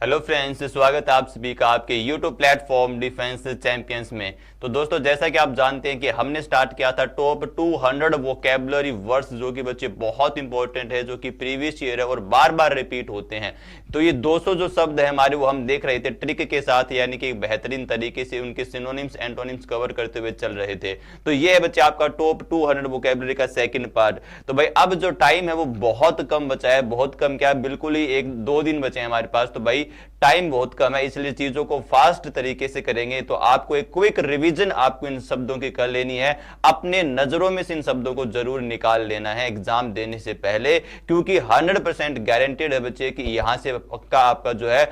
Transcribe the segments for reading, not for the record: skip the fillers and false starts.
Hello friends, स्वागत है आप सभी का आपके यूट्यूब प्लेटफॉर्म डिफेंस चैंपियंस में। तो दोस्तों, जैसा कि आप जानते हैं कि हमने स्टार्ट किया था टॉप 200 वोकैबुलरी वर्ड्स, जो कि बच्चे बहुत इंपॉर्टेंट है, जो कि प्रीवियस ईयर है और बार बार रिपीट होते हैं। तो ये 200 जो शब्द है हमारे, वो हम देख रहे थे ट्रिक के साथ, यानी कि बेहतरीन तरीके से उनके सिनोनिम्स एंटोनिम्स कवर करते हुए चल रहे थे। तो ये है बच्चे आपका टॉप 200 वोकैबुलरी का सेकंड पार्ट। तो भाई अब जो टाइम है वो बहुत कम बचा है, बहुत कम क्या, बिल्कुल ही 1-2 दिन बचे हैं हमारे पास। तो भाई टाइम बहुत कम है, इसलिए चीजों को फास्ट तरीके से करेंगे। तो आपको एक क्विक रिवीजन आपको इन शब्दों की कर लेनी है, अपने नजरों में से इन शब्दों को जरूर निकाल लेना है एग्जाम देने से पहले, क्योंकि 100% गारंटेड है बच्चे कि यहां से पक्का आपका जो है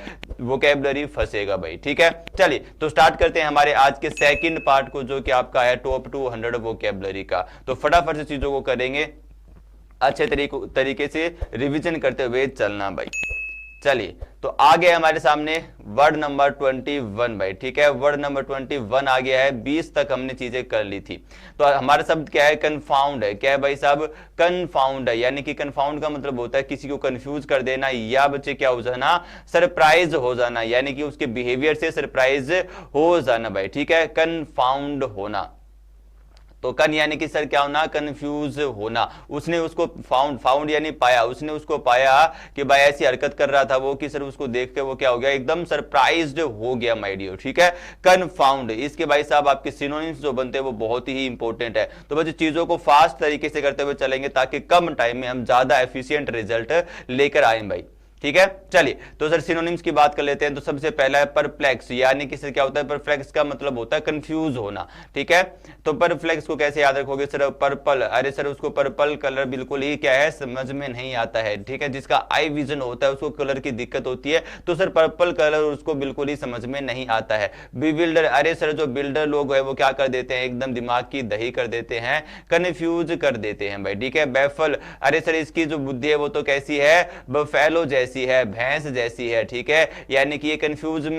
वोकैबुलरी फंसेगा भाई। ठीक है, चलिए तो स्टार्ट करते हैं हमारे आज के सेकंड पार्ट को, जो कि आपका है टॉप 200 वोकैबुलरी का। तो फटाफट से चीजों को करेंगे, अच्छे तरीके से रिवीजन करते हुए चलना भाई। चलिए तो आ गया हमारे सामने वर्ड नंबर 21 भाई। ठीक है, वर्ड नंबर 21 आ गया है। 20 तक हमने चीजें कर ली थी। तो हमारा शब्द क्या है, कन्फाउंड है। क्या है भाई साहब, कन्फाउंड है। यानी कि कन्फाउंड का मतलब होता है किसी को कंफ्यूज कर देना, या बच्चे क्या हो जाना, सरप्राइज हो जाना, यानी कि उसके बिहेवियर से सरप्राइज हो जाना भाई। ठीक है, कन्फाउंड होना। तो कन यानी कि सर क्या होना, कंफ्यूज होना। उसने उसको फाउंड यानी पाया, उसने उसको पाया कि भाई ऐसी हरकत कर रहा था वो, कि सर उसको देख के वो क्या हो गया, एकदम सरप्राइज्ड हो गया माय डियर। ठीक है, कन्फाउंड। इसके भाई साहब आपके सिनोनिम्स जो बनते हैं वो बहुत ही इंपॉर्टेंट है। तो बच्चे चीजों को फास्ट तरीके से करते हुए चलेंगे, ताकि कम टाइम में हम ज्यादा एफिशिएंट रिजल्ट लेकर आए भाई। ठीक है, चलिए तो सर सिनोनिम्स की बात कर लेते हैं। तो सबसे पहला है परप्लेक्स, यानी कि सर क्या होता है, परप्लेक्स का मतलब होता है कंफ्यूज होना। ठीक है, तो परप्लेक्स को कैसे याद रखोगे सर, पर्पल, अरे सर उसको पर्पल कलर बिल्कुल ही क्या है, समझ में नहीं आता है। ठीक है, जिसका आई विजन होता है उसको कलर की दिक्कत होती है, तो सर पर्पल कलर उसको बिल्कुल ही समझ में नहीं आता है। बिल्डर, अरे सर जो बिल्डर लोग है वो क्या कर देते हैं, एकदम दिमाग की दही कर देते हैं, कंफ्यूज कर देते हैं भाई। ठीक है, बैफल, अरे सर इसकी जो बुद्धि है वो तो कैसी है, बफेलो जैसी है, भैंस जैसी है। ठीक है, यानी कि ये कंफ्यूजन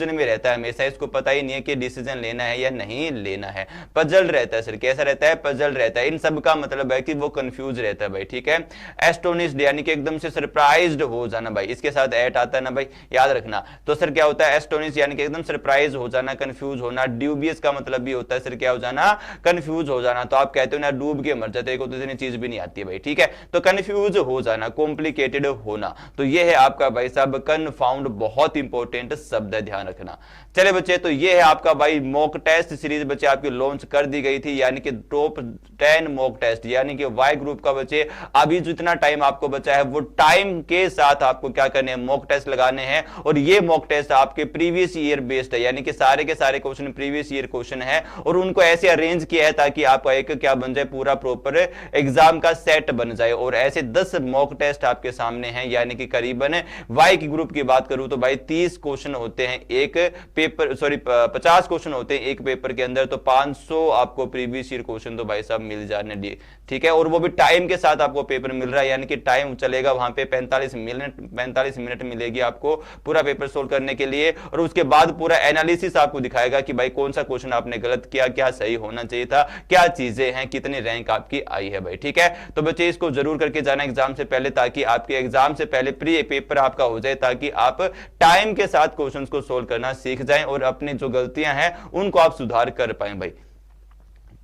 में रहता है हमेशा, इसको पता ही नहीं है कि डिसीजन लेना है या नहीं लेना है। पजल रहता है सर, कैसा रहता है, पजल रहता है। इन सब का मतलब है कि वो कंफ्यूज रहता है भाई। ठीक है, एस्टोनिश्ड यानी कि एकदम से सरप्राइज्ड हो जाना भाई, इसके साथ एट आता है ना भाई, याद रखना। तो सर क्या होता है, एस्टोनिश यानी कि एकदम सरप्राइज हो जाना, कंफ्यूज होना। ड्यूबियस का मतलब भी होता है सर क्या हो जाना, कंफ्यूज हो जाना। तो आप कहते हो ना डूब के मर जाते हो, तो इतनी चीज भी नहीं आती है भाई। ठीक है, तो कंफ्यूज हो जाना, कॉम्प्लिकेटेड होना। तो ये है आपका भाई साहब कन्फाउंड, बहुत इंपॉर्टेंट शब्द है, ध्यान रखना। चले बच्चे, तो ये है आपका भाई मॉक टेस्ट सीरीज बच्चे आपकी लॉन्च कर दी गई थी, यानी कि टॉप 10 मॉक टेस्ट, यानी कि वाई ग्रुप का बच्चे अभी जितना टाइम आपको बचा है वो टाइम के साथ आपको क्या करने हैं, मॉक टेस्ट लगाने हैं। और ये मॉक टेस्ट आपके प्रीवियस ईयर बेस्ड है, यानी कि सारे के सारे क्वेश्चन प्रीवियस ईयर क्वेश्चन है, और उनको ऐसे अरेंज किया है ताकि आपका एक क्या बन जाए, पूरा प्रॉपर एग्जाम का सेट बन जाए। और ऐसे 10 मॉक टेस्ट आपके सामने हैं, यानी कि करीबन वाई की ग्रुप की बात करूं तो भाई 30 क्वेश्चन होते हैं एक पेपर, 50 क्वेश्चन होते हैं एक पेपर के अंदर, तो 500 आपको प्रीवियस ईयर क्वेश्चन तो भाई साहब मिल जाने दिए। ठीक है, और वो भी टाइम के साथ आपको पेपर मिल रहा है, यानी कि टाइम चलेगा वहां पे 45 मिनट मिलेगी आपको पूरा पेपर सोल्व करने के लिए। और उसके बाद पूरा एनालिसिस आपको दिखाएगा कि भाई कौन सा क्वेश्चन आपने गलत किया, क्या सही होना चाहिए था, क्या चीजें हैं, कितनी रैंक आपकी आई है भाई। ठीक है, तो बच्चे इसको जरूर करके जाना एग्जाम से पहले, ताकि आपके एग्जाम से पहले प्री पेपर आपका हो जाए, ताकि आप टाइम के साथ क्वेश्चंस को सोल्व करना सीख जाएं और अपनी जो गलतियां हैं उनको आप सुधार कर पाएं भाई।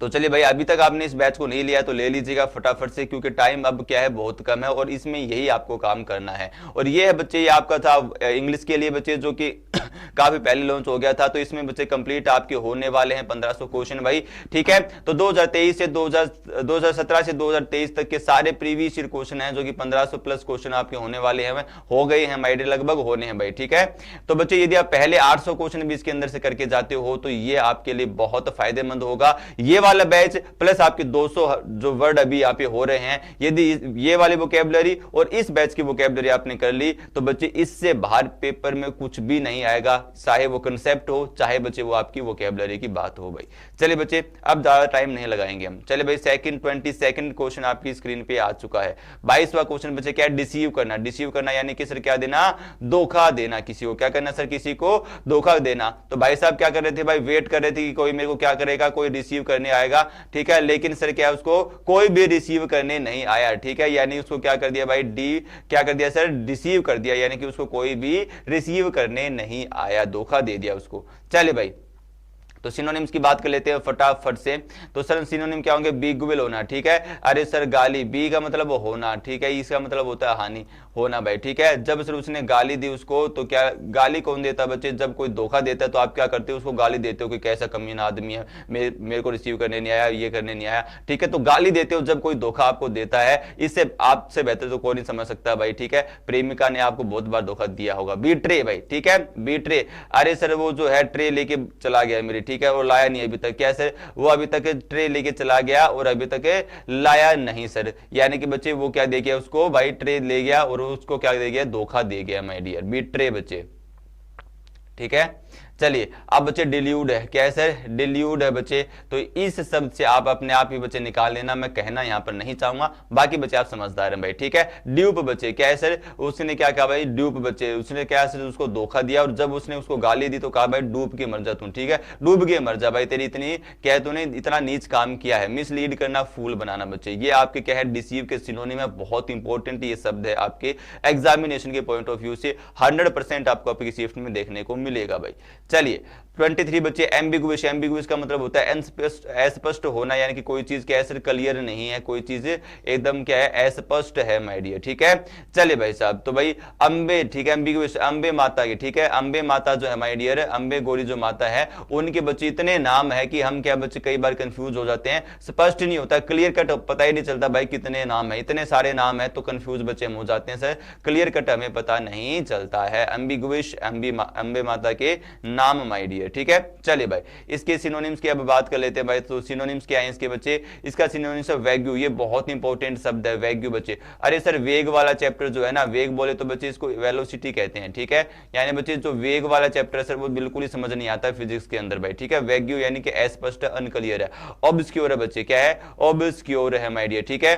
तो चलिए भाई, अभी तक आपने इस बैच को नहीं लिया तो ले लीजिएगा फटाफट से, क्योंकि टाइम अब क्या है, बहुत कम है, और इसमें यही आपको काम करना है। और ये है बच्चे, ये आपका था इंग्लिश के लिए बच्चे, जो कि काफी पहले लॉन्च हो गया था। तो इसमें बच्चे कंप्लीट आपके होने वाले हैं 1500 क्वेश्चन भाई। ठीक है, तो 2017 से 2023 तक के सारे प्रीवियस ईयर क्वेश्चन हैं, जो कि 1500 प्लस क्वेश्चन आपके होने वाले हैं, हो गए हैं माइडे, लगभग होने हैं भाई। ठीक है, तो बच्चे यदि आप पहले 800 क्वेश्चन भी इसके अंदर से करके जाते हो तो ये आपके लिए बहुत फायदेमंद होगा। ये वाला बैच प्लस आपके 200 जो वर्ड अभी यहाँ पे हो रहे हैं, यदि ये वाली वोकैबुलरी और इस बैच की वोकैबुलरी आपने कर ली तो बच्चे इससे बाहर पेपर में कुछ भी नहीं आएगा, चाहे वो कंसेप्ट हो, चाहे बच्चे वो आपकी वोकैबुलरी की बात हो भाई। चलिए बच्चे अब ज्यादा टाइम नहीं लगाएंगे हम। चलिए भाई 22nd क्वेश्चन आपकी स्क्रीन पे आ चुका है। 22वां क्वेश्चन बच्चे क्या है, डिसीव करना। डिसीव करना यानी कि सर क्या देना, धोखा देना किसी को। क्या करना सर, किसी को धोखा देना। तो भाई साहब क्या कर रहे थे भाई, वेट कर रहे थे कि कोई मेरे को क्या करेगा, कोई रिसीव करने आएगा, ठीक है। लेकिन सर क्या उसको कोई भी रिसीव करने नहीं आया, ठीक है। यानी उसको क्या कर दिया भाई, डी क्या कर दिया सर, डिसीव कर दिया, यानी कि उसको कोई भी रिसीव करने नहीं आया, धोखा दे दिया उसको। चले भाई तो सिनोनिम्स की बात कर लेते हैं फटाफट से। तो सर सिनोनिम क्या होंगे, बिग विल होना, ठीक है। अरे सर गाली, बी का मतलब होना, ठीक है, इसका मतलब होता है हानि, होना भाई, ठीक है। जब सर उसने गाली दी उसको, तो क्या गाली कौन देता है बच्चे, जब कोई धोखा देता है तो आप क्या करते हो, उसको गाली देते हो कि कैसा कमीना आदमी है, मेरे को रिसीव करने नहीं आया, ये करने नहीं आया, ठीक है। तो गाली देते हो जब कोई धोखा आपको देता है। इससे आपसे बेहतर तो कोई नहीं समझ सकता भाई, ठीक है। प्रेमिका ने आपको बहुत बार धोखा दिया होगा। बी ट्रे भाई, ठीक है, बी ट्रे। अरे सर वो जो है ट्रे लेके चला गया मेरी, ठीक है, और लाया नहीं अभी तक। क्या सर, वो अभी तक ट्रे लेके चला गया और अभी तक लाया नहीं सर, यानी कि बच्चे वो क्या दे गया उसको भाई, ट्रे ले गया और उसको क्या दे गया, धोखा दे गया माय डियर, बी ट्रे बच्चे, ठीक है। चलिए अब बच्चे डिल्यूड है, क्या है सर, डिल्यूड है बच्चे। तो इस शब्द से आप अपने आप ही बच्चे निकाल लेना, मैं कहना यहां पर नहीं चाहूंगा, बाकी बच्चे आप समझदार हैं भाई, ठीक है। ड्यूप बच्चे, क्या है सर, उसने क्या कहा भाई, ड्यूप बच्चे, उसने क्या सर उसको धोखा दिया, और जब उसने उसको गाली दी तो कहा भाई डूब के मर जा तू, ठीक है, डूब के मर जा भाई, तेरी इतनी क्या, तूने इतना नीच काम किया है। मिसलीड करना, फूल बनाना बच्चे, ये आपके क्या है, डिसीव के सिनोनिम है। बहुत इंपॉर्टेंट ये शब्द है आपके एग्जामिनेशन के पॉइंट ऑफ व्यू से, 100% आपको आपकी शिफ्ट में देखने को मिलेगा भाई। चलिए 23 बच्चे एम्बिगुइश। एम्बिगुइश का मतलब होता है अस्पष्ट होना, यानी कि कोई चीज क्या है क्लियर नहीं है, कोई चीज एकदम क्या है, अस्पष्ट है माय डियर, ठीक है। चलिए भाई साहब तो भाई अंबे, ठीक है, एम्बिगुइश, अंबे माता की, ठीक है, अंबे माता जो है माय डियर, अंबे गौरी जो माता है, उनके बच्चे इतने नाम है कि हम क्या बच्चे कई बार कंफ्यूज हो जाते हैं, स्पष्ट नहीं होता, क्लियर कट पता ही नहीं चलता भाई कितने नाम है, इतने सारे नाम है तो कंफ्यूज बच्चे हम हो जाते हैं सर, क्लियर कट हमें पता नहीं चलता है। एम्बिगुइश, अंबे माता के नाम माय डियर, ठीक है। चलिए भाई इसके सिनोनिम्स की अब बात कर लेते हैं भाई। तो सिनोनिम्स क्या है इसके बच्चे, इसका सिनोनिम्स है वैग्यू, ये बहुत इंपॉर्टेंट शब्द है वैग्यू बच्चे। अरे सर वेग वाला चैप्टर जो है ना, वेग बोले तो बच्चे इसको वेलोसिटी कहते हैं, ठीक है। यानी बच्चे जो वेग वाला चैप्टर है सर वो बिल्कुल ही समझ नहीं आता फिजिक्स के अंदर भाई, ठीक है। वैग्यू यानी कि अस्पष्ट, अनक्लियर है। ऑब्स्क्योर है बच्चे, क्या है, ऑब्स्क्योर है माय डियर, ठीक है।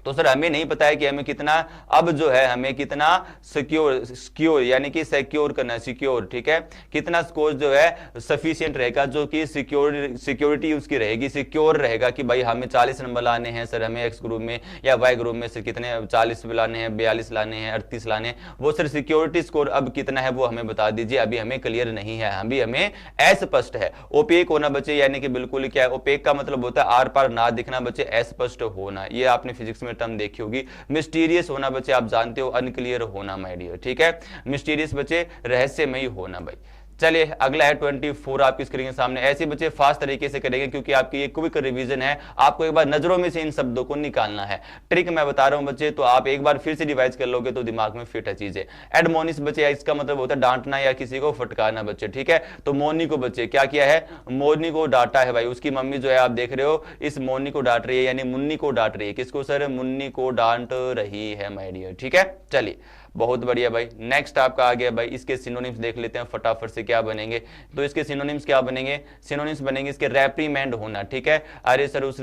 तो सर हमें नहीं पता है कि हमें कितना, अब जो है हमें कितना सिक्योर यानी कि सिक्योर करना है, सिक्योर, ठीक है, कितना स्कोर जो है सफिशिएंट रहेगा, जो कि सिक्योरिटी उसकी रहेगी, सिक्योर रहेगा कि भाई हमें 40 नंबर लाने हैं सर, हमें एक्स ग्रुप में या वाई ग्रुप में से कितने 40 लाने हैं, 42 लाने हैं, 38 लाने हैं, वो सर सिक्योरिटी स्कोर अब कितना है वो हमें बता दीजिए, अभी हमें क्लियर नहीं है, अभी हमें अस्पष्ट है। ओपेक होना बच्चे, यानी कि बिल्कुल क्या है, ओपेक का मतलब होता है आर पार ना दिखना बच्चे, अस्पष्ट होना, ये आपने फिजिक्स में टर्म देखी होगी। मिस्टीरियस होना बच्चे आप जानते हो, अनक्लियर होना माय डियर, ठीक है। मिस्टीरियस बच्चे रहस्यमयी होना भाई। चलिए अगला है 24 आपकी स्क्रीन के सामने। ऐसे बच्चे फास्ट तरीके से करेंगे क्योंकि आपकी ये क्विक रिवीजन है, आपको एक बार नजरों में से इन शब्दों को निकालना है। ट्रिक मैं बता रहा हूं बच्चे, तो आप एक बार फिर से रिवाइज कर लोगे तो दिमाग में फिट है चीजें। एडमोनिस बच्चे, इसका मतलब होता है डांटना या किसी को फटकारना बच्चे, ठीक है। तो मोनी को बच्चे क्या किया है, मोनी को डांटा है भाई, उसकी मम्मी जो है आप देख रहे हो इस मोनी को डांट रही है, यानी मुन्नी को डांट रही है। किसको सर, मुन्नी को डांट रही है माय डियर, ठीक है। चलिए बहुत बढ़िया भाई, नेक्स्ट आपका आ गया भाई, इसके सिनोनिम्स देख लेते हैं फटाफट से क्या बनेंगे। तो इसके सिनोनिम्स क्या बनेंगे, सिनोनिम्स बनेंगे इसके रेप्रीमेंड होना, ठीक है। अरे सर उस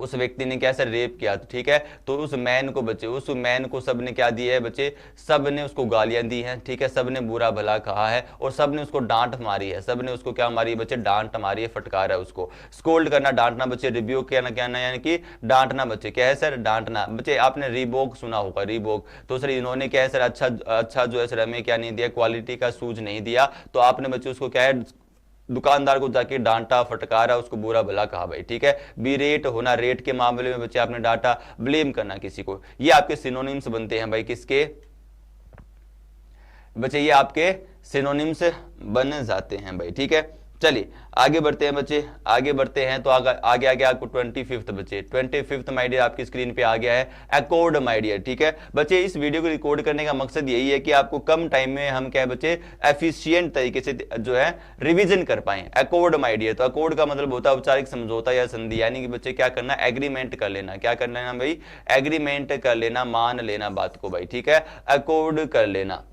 व्यक्ति ने क्या सर रेप किया, ठीक है। तो उस मैन को बच्चे, उस मैन को सबने क्या दिया है बच्चे, सबने उसको गालियां दी हैं, ठीक है, सबने बुरा भला कहा है और सबने उसको डांट मारी है, सबने उसको क्या मारी है बच्चे, डांट मारी है, फटकारा है उसको। स्कोल्ड करना, डांटना बच्चे, रिब्यूक कहना यानी कि डांटना बच्चे, क्या है सर, डांटना बच्चे। आपने रिबोक सुना होगा, रिबोक, तो सर इन्होंने क्या है सर अच्छा जो है सर हमें क्या नहीं दिया, क्वालिटी का शूज नहीं दिया, तो आपने बच्चे उसको क्या है, दुकानदार को जाके डांटा, फटकारा, उसको बुरा भला कहा भाई, ठीक है। बिरेट होना, रेट के मामले में बच्चे आपने डांटा, ब्लेम करना किसी को, ये आपके सिनोनिम्स बनते हैं भाई, किसके बच्चे, ये आपके सिनोनिम्स बन जाते हैं भाई, ठीक है। चलिए आगे बढ़ते हैं बच्चे, आगे बढ़ते हैं तो आगे आपको 25 बच्चे, 25 माय डियर आपकी स्क्रीन पे आ गया है, अकॉर्ड माय डियर, ठीक है। बच्चे इस वीडियो को रिकॉर्ड करने का मकसद यही है कि आपको कम टाइम में हम क्या है बच्चे, एफिशिएंट तरीके से जो है रिवीजन कर पाए। अकॉर्ड माय डियर, तो अकॉर्ड का मतलब होता है औपचारिक समझौता या संधि, यानी कि बच्चे क्या करना, एग्रीमेंट कर लेना, क्या कर लेना भाई, एग्रीमेंट कर लेना, मान लेना बात को भाई, ठीक है, अकॉर्ड कर लेना।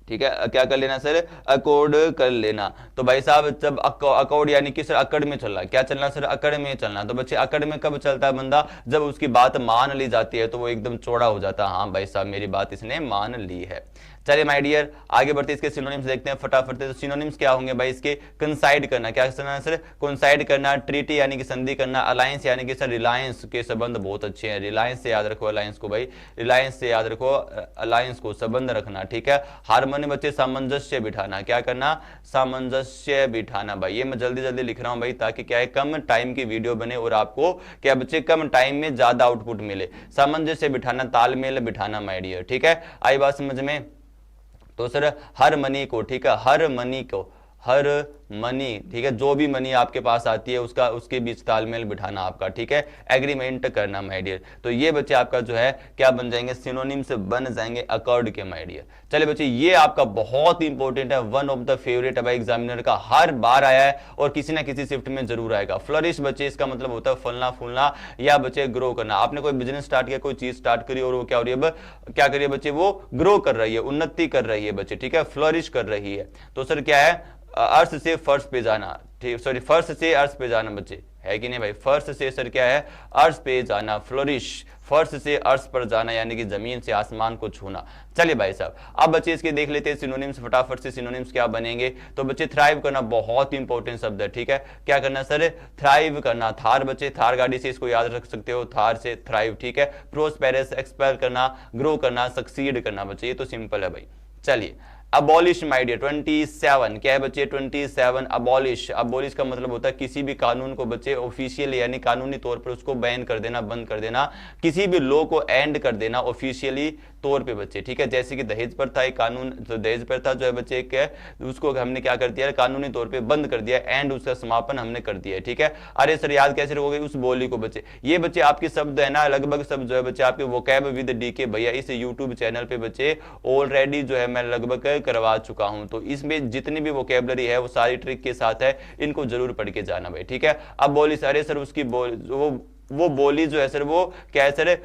ठीक है, क्या कर लेना सर, अकॉर्ड कर लेना। तो भाई साहब जब अकॉर्ड यानी कि सर अकड़ में चलना, क्या चलना सर, अकड़ में चलना। तो बच्चे अकड़ में कब चलता है बंदा, जब उसकी बात मान ली जाती है तो वो एकदम चौड़ा हो जाता है, हाँ भाई साहब मेरी बात इसने मान ली है। चलिए माय डियर आगे बढ़ते इसके सिनोनिम्स देखते हैं फटाफट से। तो सिनोनिम्स क्या होंगे भाई इसके, कंसाइड करना, क्या करना सर, कंसाइड करना, ट्रीटी यानी कि संधि करना, अलायंस यानी कि सर रिलायंस के संबंध बहुत अच्छे हैं, रिलायंस से याद रखो, अलायंस को भाई, रिलायंस से याद रखो, अलायंस को संबंध रखना, ठीक है। हार्मनी बच्चे सामंजस्य बिठाना, क्या करना, सामंजस्य बिठाना। भाई ये मैं जल्दी जल्दी लिख रहा हूं भाई ताकि क्या है कम टाइम की वीडियो बने और आपको क्या बच्चे कम टाइम में ज्यादा आउटपुट मिले। सामंजस्य बिठाना, तालमेल बिठाना माय डियर, ठीक है, आई बात समझ में। तो सर हर मनी को, ठीक है, हर मनी को, हर मनी, ठीक है, जो भी मनी आपके पास आती है उसका उसके बीच तालमेल बिठाना आपका, ठीक है, एग्रीमेंट करना माय डियर। तो ये बच्चे आपका जो है क्या बन जाएंगे, सिनोनिम्स बन जाएंगे अकॉर्ड के माय डियर। चलिए बच्चे ये आपका बहुत इंपॉर्टेंट है, वन ऑफ द फेवरेट है भाई एग्जामिनर का, हर बार आया है और किसी ना किसी शिफ्ट में जरूर आएगा। फ्लरिश बच्चे इसका मतलब होता है फलना फूलना या बच्चे ग्रो करना। आपने कोई बिजनेस स्टार्ट किया, कोई चीज स्टार्ट करी और वो क्या हो रही है, क्या करिए बच्चे, वो ग्रो कर रही है, उन्नति कर रही है बच्चे, ठीक है, फ्लरिश कर रही है। तो सर क्या है, अर्श से फर्श पे जाना, ठीक, सॉरी फर्श से अर्श पे जाना बच्चे, है कि नहीं भाई, फर्श से सर क्या है, अर्श पे जाना, फ्लोरिश, फर्श से अर्श पर जाना यानी कि जमीन से आसमान को छूना। चलिए भाई साहब अब बच्चे इसके देख लेते हैं सिनोनिम्स फटाफट से, सिनोनिम्स क्या बनेंगे। तो बच्चे थ्राइव करना बहुत इंपॉर्टेंट शब्द है, ठीक है, क्या करना सर, थ्राइव करना। थार बच्चे, थार गाड़ी से इसको याद रख सकते हो, थार से थ्राइव, ठीक है। प्रोस्पेरस, एक्सपेल करना, ग्रो करना, सक्सीड करना बच्चे, ये तो सिंपल है भाई। चलिए अबॉलिश माय डियर 27, क्या है बच्चे 27, अबॉलिश। अबॉलिश का मतलब होता है किसी भी कानून को बच्चे ऑफिशियल यानी कानूनी तौर पर उसको बैन कर देना, बंद कर देना, किसी भी लॉ को एंड कर देना ऑफिशियली तौर पे बच्चे, ठीक है। जैसे कि दहेज प्रथा एक कानून, तो दहेज प्रथा जो है बच्चे एक है उसको हमने क्या कर दिया, कानूनी तौर पे बंद कर दिया, एंड उसका समापन हमने कर दिया है, ठीक है। अरे सर याद कैसे रखोगे उस बोली को बच्चे, ये बच्चे आपके शब्द है ना, लगभग सब जो है बच्चे आपके वोकैब विद डीके भैया इस यूट्यूब चैनल पे बच्चे ऑलरेडी जो है मैं लगभग करवा चुका हूं। तो इसमें जितनी भी वोकैबुलरी है वो सारी ट्रिक के साथ है, इनको जरूर पढ़ के जाना भाई, ठीक है। अब बोली सारे सर उसकी वो बोली जो है सर वो क्या है सर,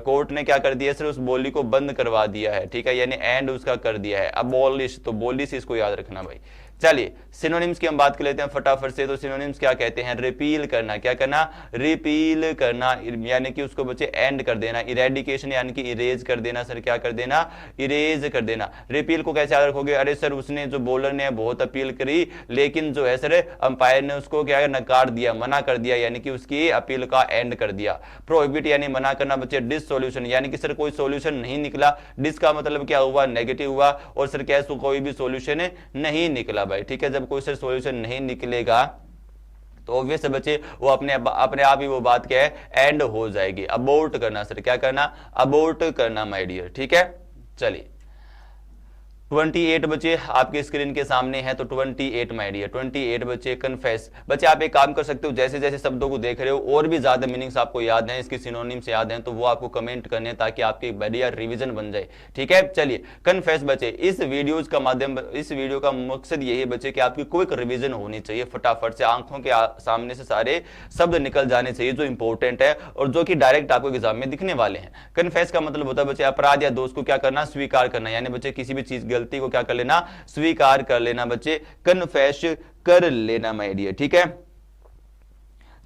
कोर्ट ने क्या कर दिया सर, उस बोली को बंद करवा दिया है, ठीक है, यानी एंड उसका कर दिया है। अबॉलिश, तो बोली से इसको याद रखना भाई। चलिए सिनोनिम्स की हम बात कर लेते हैं फटाफट से। तो सिनोनिम्स क्या कहते हैं, रिपील करना, क्या करना, रिपील करना यानी कि उसको बच्चे एंड कर देना, इरेडिकेशन यानी कि इरेज कर देना, सर क्या कर देना, इरेज कर देना। रिपील को कैसे याद रखोगे, अरे सर उसने जो बॉलर ने बहुत अपील करी लेकिन जो है सर अंपायर ने उसको क्या नकार दिया, मना कर दिया, यानी कि उसकी अपील का एंड कर दिया। प्रोहिबिट यानी मना करना बच्चे, डिस सॉल्यूशन यानी कि सर कोई सॉल्यूशन नहीं निकला, डिस का मतलब क्या हुआ, नेगेटिव हुआ, और सर क्या कोई भी सॉल्यूशन नहीं निकला भाई, ठीक है। जब कोई सर सॉल्यूशन नहीं निकलेगा तो ऑब्वियस बच्चे वो अपने आप ही वो बात क्या है, एंड हो जाएगी। अबोर्ट करना सर, क्या करना, अबोर्ट करना माय डियर, ठीक है। चलिए 28 बच्चे आपके स्क्रीन के सामने है, तो 28 माय डियर 28 बच्चे कन्फेस। बच्चे आप एक काम कर सकते हो, जैसे जैसे शब्दों को देख रहे हो और भी ज्यादा मीनिंग्स आपको याद हैं, इसके सिनोनिम्स याद हैं, तो वो आपको कमेंट करने हैं ताकि आपकी बढ़िया रिवीजन बन जाए, ठीक है। चलिए कन्फेस बच्चे, इस वीडियो का मकसद यही बच्चे कि आपकी क्विक रिविजन होनी चाहिए, फटाफट से आंखों के सामने से सारे शब्द निकल जाने चाहिए जो इंपॉर्टेंट है और जो कि डायरेक्ट आपको एग्जाम में दिखने वाले हैं। कन्फेस का मतलब होता है बच्चे अपराध या दोष को क्या करना, स्वीकार करना, यानी बच्चे किसी भी चीज गलती को क्या कर लेना, स्वीकार कर लेना बच्चे, कन्फेस कर लेना माय डियर, ठीक है।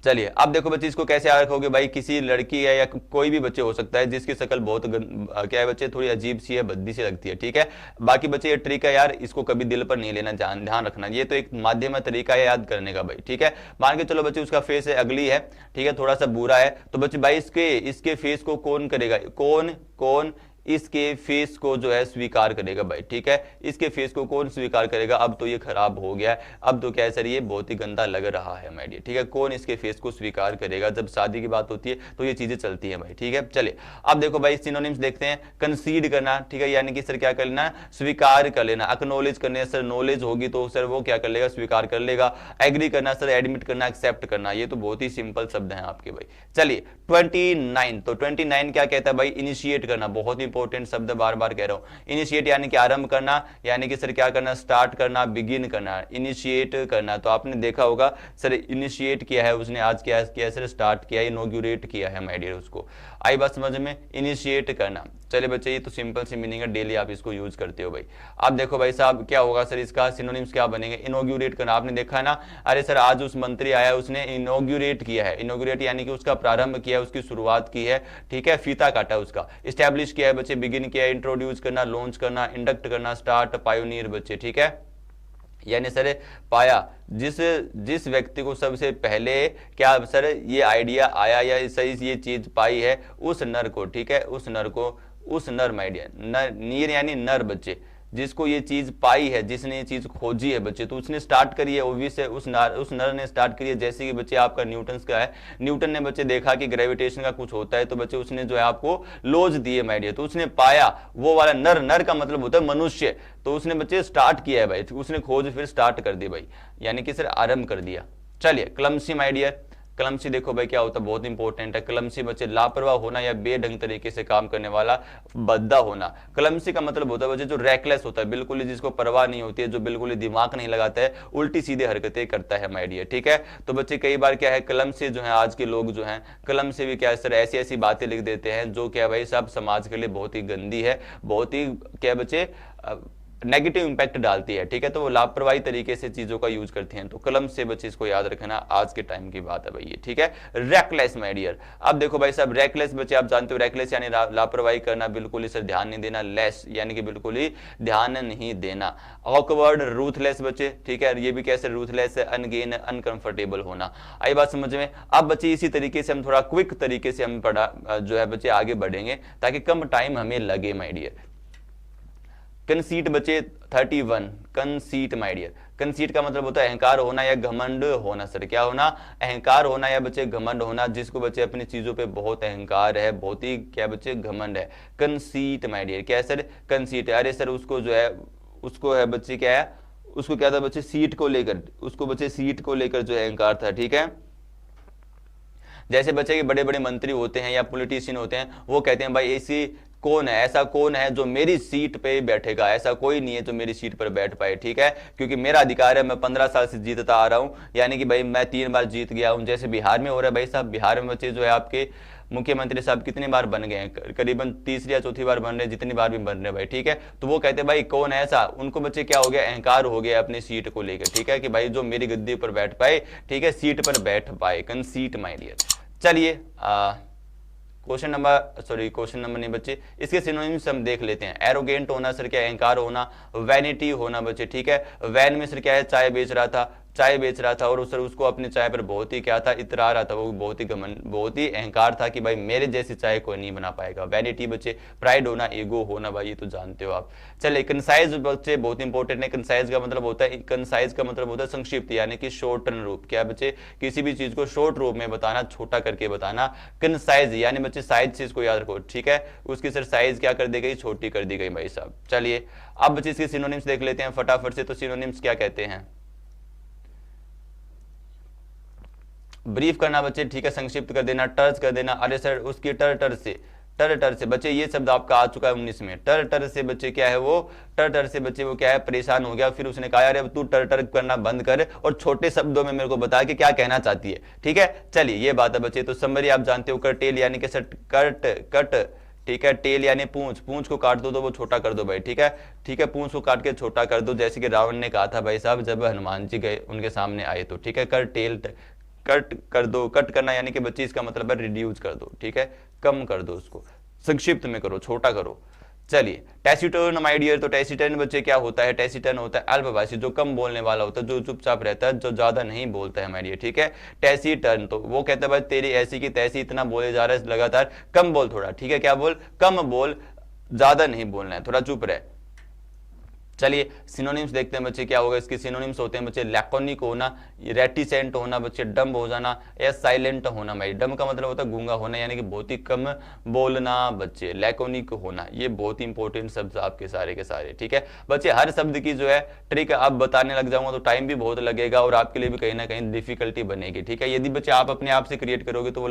चलिए अब देखो बच्चे इसको कैसे याद रखोगे भाई, किसी लड़की है या कोई भी बच्चे हो सकता है जिसकी शक्ल बहुत क्या है बच्चे, थोड़ी अजीब सी है, भद्दी सी लगती है, ठीक है। बाकी बच्चे ये ट्रिक है यार, इसको कभी दिल पर नहीं लेना, ध्यान रखना, ये तो एक माध्यम है, तरीका है याद करने का भाई, ठीक है। मान के चलो बच्चे उसका फेस है अगली है, ठीक है, थोड़ा सा बुरा है, तो बच्चे भाई इसके फेस को कौन करेगा, कौन इसके फेस को जो है स्वीकार करेगा भाई, ठीक है। इसके फेस को कौन स्वीकार करेगा, अब तो ये खराब हो गया है, अब तो क्या है सर ये बहुत ही गंदा लग रहा है माय डियर, ठीक है। कौन इसके फेस को स्वीकार करेगा, जब शादी की बात होती है तो ये चीजें चलती है भाई, ठीक है। चलिए अब देखो भाई सिनोनिम्स देखते हैं। कंसीड करना, ठीक है, यानी कि सर क्या कर लेना, स्वीकार कर लेना। एक्नॉलेज करने सर नॉलेज होगी तो सर वो क्या कर लेगा, स्वीकार कर लेगा। एग्री करना सर एडमिट करना, एक्सेप्ट करना, ये तो बहुत ही सिंपल शब्द है आपके भाई। चलिए 29, तो 29 क्या कहता है भाई, इनिशिएट करना, बहुत इंपॉर्टेंट शब्द बार बार कह रहा हूं। इनिशिएट यानी कि आरंभ करना, यानी कि सर क्या करना, स्टार्ट करना, बिगिन करना, इनिशिएट करना। तो आपने देखा होगा सर इनिशिएट किया है उसने, आज क्या किया सर, स्टार्ट किया, इनॉग्रेट किया है माय डियर उसको। आई बात समझ में, इनिशिएट करना। चलिए बच्चे ये तो सिंपल सी मीनिंग है, डेली आप इसको यूज करते हो भाई। अब देखो भाई साहब क्या होगा सर, इसका सिनोनिम्स क्या बनेंगे, इनॉग्यूरेट करना। आपने देखा ना, अरे सर आज उस मंत्री आया उसने इनॉग्यूरेट किया है, इनॉग्यूरेट यानी कि उसका प्रारंभ किया, उसकी शुरुआत की है, ठीक है, फीता काटा उसका। इस्टेब्लिश किया है बच्चे, बिगिन किया है, इंट्रोड्यूस करना, लॉन्च करना, इंडक्ट करना, स्टार्ट, पायोनियर बच्चे, ठीक है, यानी सर पाया, जिस जिस व्यक्ति को सबसे पहले क्या सर ये आइडिया आया या सही ये चीज पाई है, उस नर को, ठीक है, उस नर को, उस नर माइडिया, नर नीर यानी नर बच्चे, जिसको ये चीज पाई है, जिसने ये चीज खोजी है बच्चे, तो उसने स्टार्ट करी है, ओब्वियस है उस नर ने स्टार्ट करी है। जैसे कि बच्चे आपका न्यूटन का है, न्यूटन ने बच्चे देखा कि ग्रेविटेशन का कुछ होता है, तो बच्चे उसने जो है आपको लॉज दिए माइडिया, तो उसने पाया, वो वाला नर, नर का मतलब होता है मनुष्य, तो उसने बच्चे स्टार्ट किया है भाई, उसने खोज फिर स्टार्ट कर दी भाई, यानी कि सर आरंभ कर दिया। चलिए क्लमसी माइडियर, क्लमसी देखो भाई क्या होता है, बहुत इंपॉर्टेंट है। क्लमसी बच्चे लापरवाह होना या बेढंग तरीके से काम करने वाला, बद्दा होना। क्लमसी का मतलब होता है बच्चे जो रैकलेस होता है, बिल्कुल ही जिसको परवाह नहीं होती है, जो बिल्कुल ही दिमाग नहीं लगाता है, उल्टी सीधे हरकतें करता है माय डियर, ठीक है। तो बच्चे कई बार क्या है, क्लमसी जो है आज के लोग जो है क्लम से भी क्या है सर ऐसी ऐसी बातें लिख देते हैं जो क्या भाई सब समाज के लिए बहुत ही गंदी है, बहुत ही क्या बच्चे नेगेटिव इंपैक्ट डालती है, ठीक है। तो वो लापरवाही तरीके से चीजों का यूज करती हैं, तो कलम से बच्चे इसको याद रखना, आज के टाइम की बात है भाई ये, ठीक है। रैकलेस माय डियर, अब देखो भाई साहब रैकलेस बच्चे आप जानते हो, रैकलेस यानी लापरवाही करना, बिल्कुल ही सर ध्यान नहीं देना, लेस यानी कि बिल्कुल ही ध्यान नहीं देना। ऑकवर्ड, रूथलेस बच्चे, ठीक है, ये भी कैसे रूथलेस है, अनगेन, अनकंफर्टेबल होना। आई बात समझ में। अब बच्चे इसी तरीके से हम थोड़ा क्विक तरीके से हम पढ़ा जो है बच्चे आगे बढ़ेंगे ताकि कम टाइम हमें लगे माय डियर। कंसीट बचे 31, कंसीट माय डियर, कंसीट का मतलब होता है अहंकार होना या घमंड होना। सर क्या होना, अहंकार होना या बच्चे घमंड होना, जिसको बच्चे अपनी चीजों पे बहुत अहंकार है, बहुत ही क्या बच्चे घमंड है। कंसीट माय डियर क्या है सर, कंसीट, अरे सर उसको जो है, उसको है बच्चे क्या है, उसको क्या था बच्चे सीट को लेकर, उसको बच्चे सीट को लेकर जो है अहंकार था, ठीक है। जैसे बच्चे के बड़े बड़े मंत्री होते हैं या पॉलिटिशियन होते हैं, वो कहते हैं भाई ऐसी कौन है, ऐसा कौन है जो मेरी सीट पे बैठेगा, ऐसा कोई नहीं है जो मेरी सीट पर बैठ पाए, ठीक है, क्योंकि मेरा अधिकार है, मैं 15 साल से जीतता आ रहा हूं, यानी कि भाई मैं 3 बार जीत गया हूं। जैसे बिहार में हो रहा है भाई साहब, बिहार में बच्चे जो है आपके मुख्यमंत्री साहब कितनी बार बन गए हैं, करीबन तीसरी या चौथी बार बन रहे, जितनी बार भी बन रहे भाई, ठीक है। तो वो कहते हैं भाई कौन है ऐसा, उनको बच्चे क्या हो गया, अहंकार हो गया अपनी सीट को लेकर, ठीक है, कि भाई जो मेरी गद्दी पर बैठ पाए, ठीक है, सीट पर बैठ पाए, कंसीट माय डियर। चलिए क्वेश्चन नंबर नहीं बच्चे, इसके सिनोनिम्स हम देख लेते हैं। एरोगेंट होना सर क्या, अहंकार होना। वैनिटी होना बच्चे, ठीक है, वैन में सर क्या है, चाय बेच रहा था, चाय बेच रहा था, और सर उसको अपनी चाय पर बहुत ही क्या था, इतरा रहा था, वो बहुत ही घमंड, बहुत ही अहंकार था कि भाई मेरे जैसी चाय कोई नहीं बना पाएगा। वैनिटी बच्चे, प्राइड होना, ईगो होना, भाई ये तो जानते हो आप। चलिए कंसाइज बच्चे बहुत इंपॉर्टेंट है। कंसाइज का मतलब होता है, कंसाइज का मतलब होता है संक्षिप्त, यानी कि शॉर्ट टर्न रूप। क्या बच्चे, किसी भी चीज को शॉर्ट रूप में बताना, छोटा करके बताना। कंसाइज यानी बच्चे साइज से इसको याद रखो, ठीक है, उसकी सर साइज क्या कर दी गई, छोटी कर दी गई भाई साहब। चलिए अब बच्चे इसके सिनोनिम्स देख लेते हैं फटाफट से। तो सिनोनिम्स क्या कहते हैं, ब्रीफ करना बच्चे, ठीक है, संक्षिप्त कर देना, टर्च कर देना। अरे सर उसकी टर से बच्चे, ये शब्द आपका आ चुका है 19 में। टर से बच्चे क्या है वो, टर से बच्चे वो क्या है, परेशान हो गया, फिर उसने कहा अरे तू टर करना बंद कर और छोटे शब्दों में मेरे को बता कि क्या कहना चाहती है, ठीक है। चलिए ये बात है बच्चे। तो समरी आप जानते हो, कर्टेल यानी कि सर कट, ठीक है, टेल यानी पूंछ, पूंछ को काट दो तो वो छोटा कर दो भाई, ठीक है, ठीक है, पूंछ को काट के छोटा कर दो, जैसे कि रावण ने कहा था भाई साहब जब हनुमान जी गए उनके सामने आए तो, ठीक है। कर्टेल कट कर दो, कट करना यानी कि बच्चे इसका मतलब है रिड्यूस कर दो, ठीक है, कम कर दो, उसको संक्षिप्त में करो, छोटा करो। चलिए टैसिटर्न माय डियर, तो टैसिटर्न बच्चे क्या होता है, टैसिटर्न होता है अल्पभाषी, जो कम बोलने वाला होता है, जो चुपचाप रहता है, जो ज्यादा नहीं बोलता है माय डियर, ठीक है। टैसिटर्न तो वो कहता है भाई तेरी ऐसी की तैसी, इतना बोले जा रहा है लगातार, कम बोल थोड़ा, ठीक है, क्या बोल, कम बोल, ज्यादा नहीं बोलना है, थोड़ा चुप रहे। चलिए सिनोनिम्स देखते हैं बच्चे क्या होगा। इसके सिनोनिम्स होते हैं बच्चे लैकोनिक होना, रेटिसेंट होना बच्चे, डम्ब हो जाना या साइलेंट होना। भाई डम्ब का मतलब होता है गूंगा होना, यानी कि बहुत ही कम बोलना बच्चे। लैकोनिक होना, ये बहुत ही इंपॉर्टेंट शब्द आपके सारे के सारे, ठीक है बच्चे। हर शब्द की जो है ट्रिक अब बताने लग जाऊंगा तो टाइम भी बहुत लगेगा और आपके लिए भी कहीं ना कहीं डिफिकल्टी बनेगी, ठीक है। यदि बच्चे आप अपने आप से क्रिएट करोगे तो वो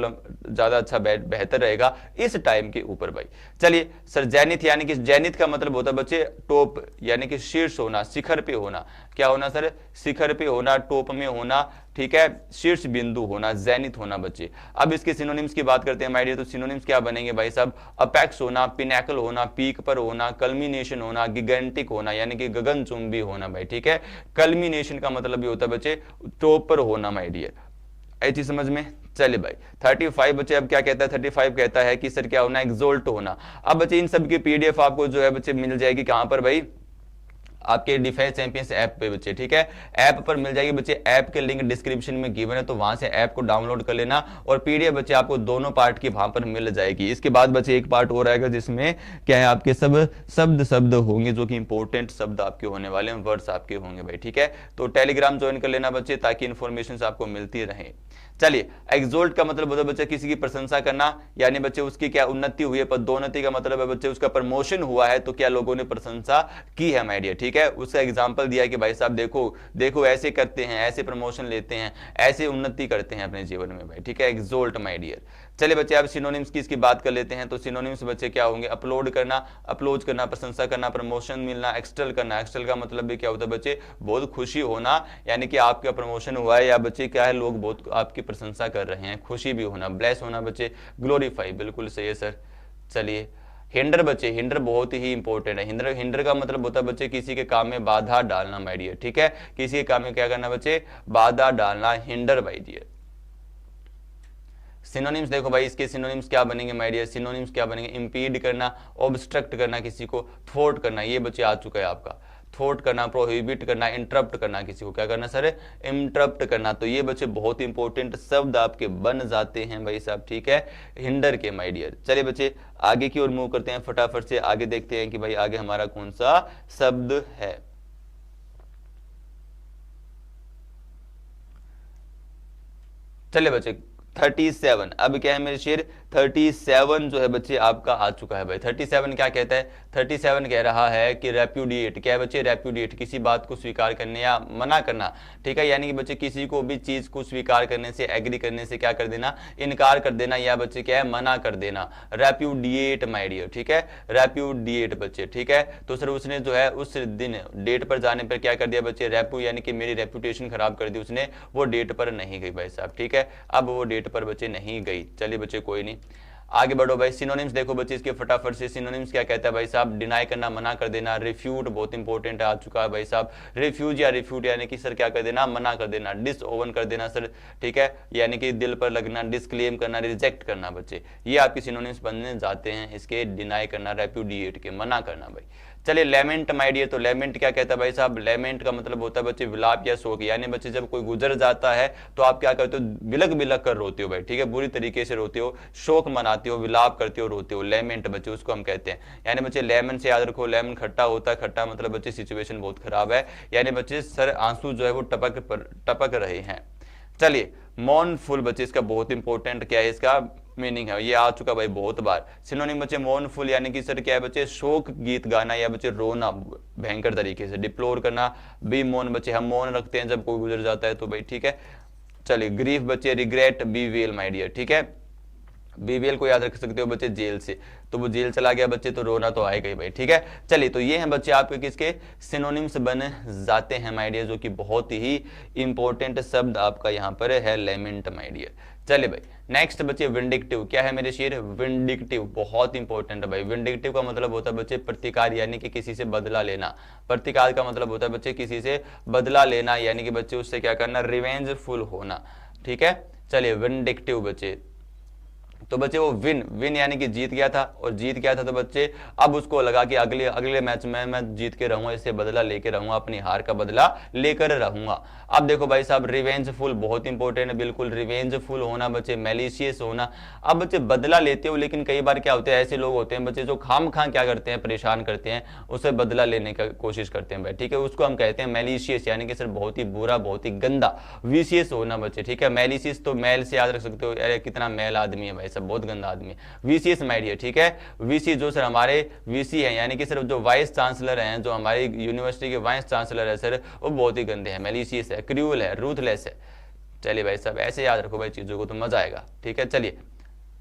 ज्यादा अच्छा बेहतर रहेगा इस टाइम के ऊपर भाई। चलिए सर जैनिथ, यानी कि जैनिथ का मतलब होता है बच्चे टॉप, यानी कि कि शीर्ष होना, शिखर पे होना, क्या होना सर, शिखर पे होना, टॉप में होना, ठीक है, शीर्ष बिंदु होना, जेनिथ होना बच्चे। अब इसके सिनोनिम्स की बात करते हैं माय डियर, तो सिनोनिम्स क्या बनेंगे भाई साहब, अपेक्स होना, पिनैकल होना, पीक पर होना, कल्मिनेशन होना, गिगेंटिक होना यानी कि गगनचुंबी होना भाई, ठीक है। कल्मिनेशन का मतलब ये होता है बच्चे टॉप पर होना माय डियर, आई चीज समझ में। चलिए भाई 35 बच्चे अब क्या कहता है, 35 कहता है कि सर क्या होना, एक्सोल्ट होना। अब बच्चे इन सब की पीडीएफ आपको जो है बच्चे मिल जाएगी कहां पर भाई, आपके डिफेंस चैंपियंस ऐप पे बच्चे, ठीक है, ऐप पर मिल जाएगी बच्चे, ऐप के लिंक डिस्क्रिप्शन में गिवन है, तो वहां से ऐप को डाउनलोड कर लेना और पीडीएफ बच्चे आपको दोनों पार्ट की वहां पर मिल जाएगी। इसके बाद बच्चे एक पार्ट और आएगा जिसमें क्या है, आपके सब शब्द होंगे जो कि इंपॉर्टेंट शब्द आपके होने वाले हैं, वर्ड्स आपके होंगे भाई, ठीक है। तो टेलीग्राम ज्वाइन कर लेना बच्चे ताकि इंफॉर्मेशन आपको मिलती रहे। चलिए, एक्सोल्ट का मतलब होता है बच्चे किसी की प्रशंसा करना, यानी बच्चे उसकी क्या उन्नति हुई है, पदोन्नति का मतलब है बच्चे उसका प्रमोशन हुआ है, तो क्या लोगों ने प्रशंसा की है माय डियर, ठीक है। उसका एग्जांपल दिया कि भाई साहब देखो देखो ऐसे करते हैं, ऐसे प्रमोशन लेते हैं, ऐसे उन्नति करते हैं अपने जीवन में भाई, ठीक है, एक्सोल्ट माय डियर। चलिए बच्चे अब सिनोनिम्स की इसकी बात कर लेते हैं। तो सिनोनिम्स बच्चे क्या होंगे, अपलोड करना, अप्रोच करना, प्रशंसा करना, प्रमोशन मिलना, एक्सटल करना। एक्सटल का मतलब भी क्या होता है बच्चे, बहुत खुशी होना, यानी कि आपका प्रमोशन हुआ है या बच्चे क्या है, लोग बहुत आपकी प्रशंसा कर रहे हैं, खुशी भी होना। ब्लेस होना बच्चे, ग्लोरीफाई, बिल्कुल सही है सर। चलिए हिंडर बच्चे, हिंडर बहुत ही इंपॉर्टेंट है। हिंडर का मतलब होता है बच्चे किसी के काम में बाधा डालना माय डियर, ठीक है, किसी के काम में क्या करना बच्चे, बाधा डालना, हिंडर माय डियर। सिनोनिम्स देखो भाई, इसके सिनोनिम्स क्या बनेंगे माय डियर, सिनोनिम्स क्या बनेंगे, इंपीड करना, ऑब्स्ट्रक्ट करना, किसी को थ्वॉट करना, ये बच्चे आ चुका है आपका, थ्वॉट करना, प्रोहिबिट करना, इंटरप्ट करना, किसी को क्या करना सर, इंटरप्ट करना। तो ये बच्चे बहुत इंपॉर्टेंट शब्द आपके बन जाते हैं भाई साहब, ठीक है, हिंडर के माय डियर। चलिए बच्चे आगे की ओर मूव करते हैं, फटाफट से आगे देखते हैं कि भाई आगे हमारा कौन सा शब्द है। चलिए बच्चे 37, अब क्या है मेरे शेर, 37 जो है बच्चे आपका आ चुका है भाई। 37 क्या कहता है, 37 कह रहा है कि रेप्यूडिएट, क्या है बच्चे, रेप्यूडिएट, किसी बात को स्वीकार करने या मना करना, ठीक है, यानी कि बच्चे किसी को भी चीज को स्वीकार करने से, एग्री करने से क्या कर देना, इनकार कर देना, या बच्चे क्या है, मना कर देना, रेप्यूडिएट माय डियर, ठीक है, रेप्यूडिएट बच्चे, ठीक है। तो सर उसने जो है उस दिन डेट पर जाने पर क्या कर दिया बच्चे, रेप्यू यानी कि मेरी रेप्यूटेशन खराब कर दी उसने, वो डेट पर नहीं गई भाई साहब, ठीक है, अब वो डेट पर बच्चे नहीं गई। चलिए बच्चे कोई नहीं, आगे बढ़ो भाई। सिनोनिम्स देखो बच्चे इसके फटाफट से, सिनोनिम्स क्या कहता है भाई साहब, डिनाई करना, मना कर देना, रिफ्यूट बहुत इंपॉर्टेंट आ चुका है भाई साहब, रिफ्यूज या रिफ्यूट यानी कि सर क्या कर देना, मना कर देना, डिसओवन कर देना सर, ठीक है, यानी कि दिल पर लगना, डिस्क्लेम करना, रिजेक्ट करना बच्चे, ये आपके सिनोनिम्स बनने जाते हैं इसके, डिनाई करना, रेप्यूडिएट के, मना करना भाई। चलिए लेमेंट माय डियर, तो लेमेंट क्या कहता है भाई साहब, लेमेंट का मतलब होता है बच्चे विलाप या शोक, यानी बच्चे जब कोई गुजर जाता है तो आप क्या करते हो, बिलक बिलक कर रोते हो भाई, ठीक है, बुरी तरीके से रोते हो, शोक मनाते हो, विलाप करते हो, रोते हो, लेमेंट बच्चे उसको हम कहते हैं। यानी बच्चे लेमन से याद रखो, लेमन खट्टा होता है, खट्टा मतलब बच्चे सिचुएशन बहुत खराब है, यानी बच्चे सर आंसू जो है वो टपक रहे हैं। चलिए मौनफुल बच्चे, इसका बहुत इंपॉर्टेंट क्या है, इसका मीनिंग है, ये आ चुका भाई बहुत बार। सिनोनिम बच्चे मौनफुल यानी कि सर क्या है बच्चे, शोक गीत गाना या बच्चे रोना भयंकर तरीके से, डिप्लोर करना, बी मौन बच्चे हम मौन रखते हैं जब कोई गुजर जाता है तो भाई, ठीक है। चलिए ग्रीफ बच्चे, regret, be well my dear, ठीक है, बीबीएल को याद रख सकते हो बच्चे, जेल से, तो वो जेल चला गया बच्चे तो रोना तो आएगा ही भाई, ठीक है। चलिए तो ये हैं बच्चे आपके किसके सिनोनिम्स बन जाते हैं माय डियर, जो कि बहुत ही इंपॉर्टेंट शब्द आपका यहाँ पर है, लेमेंट माय डियर। चलिए भाई नेक्स्ट बच्चे विंडिक्टिव, क्या है मेरे शेर, विंडिक्टिव बहुत इंपॉर्टेंट है भाई। विंडिक्टिव का मतलब होता है बच्चे प्रतिकार, यानी कि किसी से बदला लेना। प्रतिकार का मतलब होता है बच्चे किसी से बदला लेना, यानी कि बच्चे उससे क्या करना, रिवेंजफुल होना, ठीक है। चलिए विंडिक्टिव बच्चे, तो बच्चे वो विन यानी कि जीत गया था, और जीत गया था तो बच्चे अब उसको लगा कि अगले मैच में मैं जीत के रहूंगा, इससे बदला लेके रहूंगा, अपनी हार का बदला लेकर रहूंगा। अब देखो भाई साहब रिवेंजफुल बहुत इंपॉर्टेंट है, बिल्कुल रिवेंजफुल होना बच्चे, मैलिशियस होना। अब बच्चे बदला लेते हो, लेकिन कई बार क्या होते हैं, ऐसे लोग होते हैं बच्चे जो खाम खां क्या करते हैं, परेशान करते हैं, उससे बदला लेने की कोशिश करते हैं भाई, ठीक है, उसको हम कहते हैं मैलिशियस, यानी कि सर बहुत ही बुरा, बहुत ही गंदा, विशियस होना बच्चे, ठीक है। मैलिशियस तो मैल से याद रख सकते हो, अरे कितना मैल आदमी है भाई, सब बहुत गंदा आदमी है। वीसीएस माय डियर, ठीक है, वीसी जो सर हमारे वीसी हैं, यानी कि सर जो वाइस चांसलर हैं, जो हमारी यूनिवर्सिटी के वाइस चांसलर है सर, वो बहुत ही गंदे हैं, मैलिशियस है, क्रूअल है, रूथलेस है। चलिए भाई साहब ऐसे याद रखो भाई चीजों को, तो मजा आएगा, ठीक है। चलिए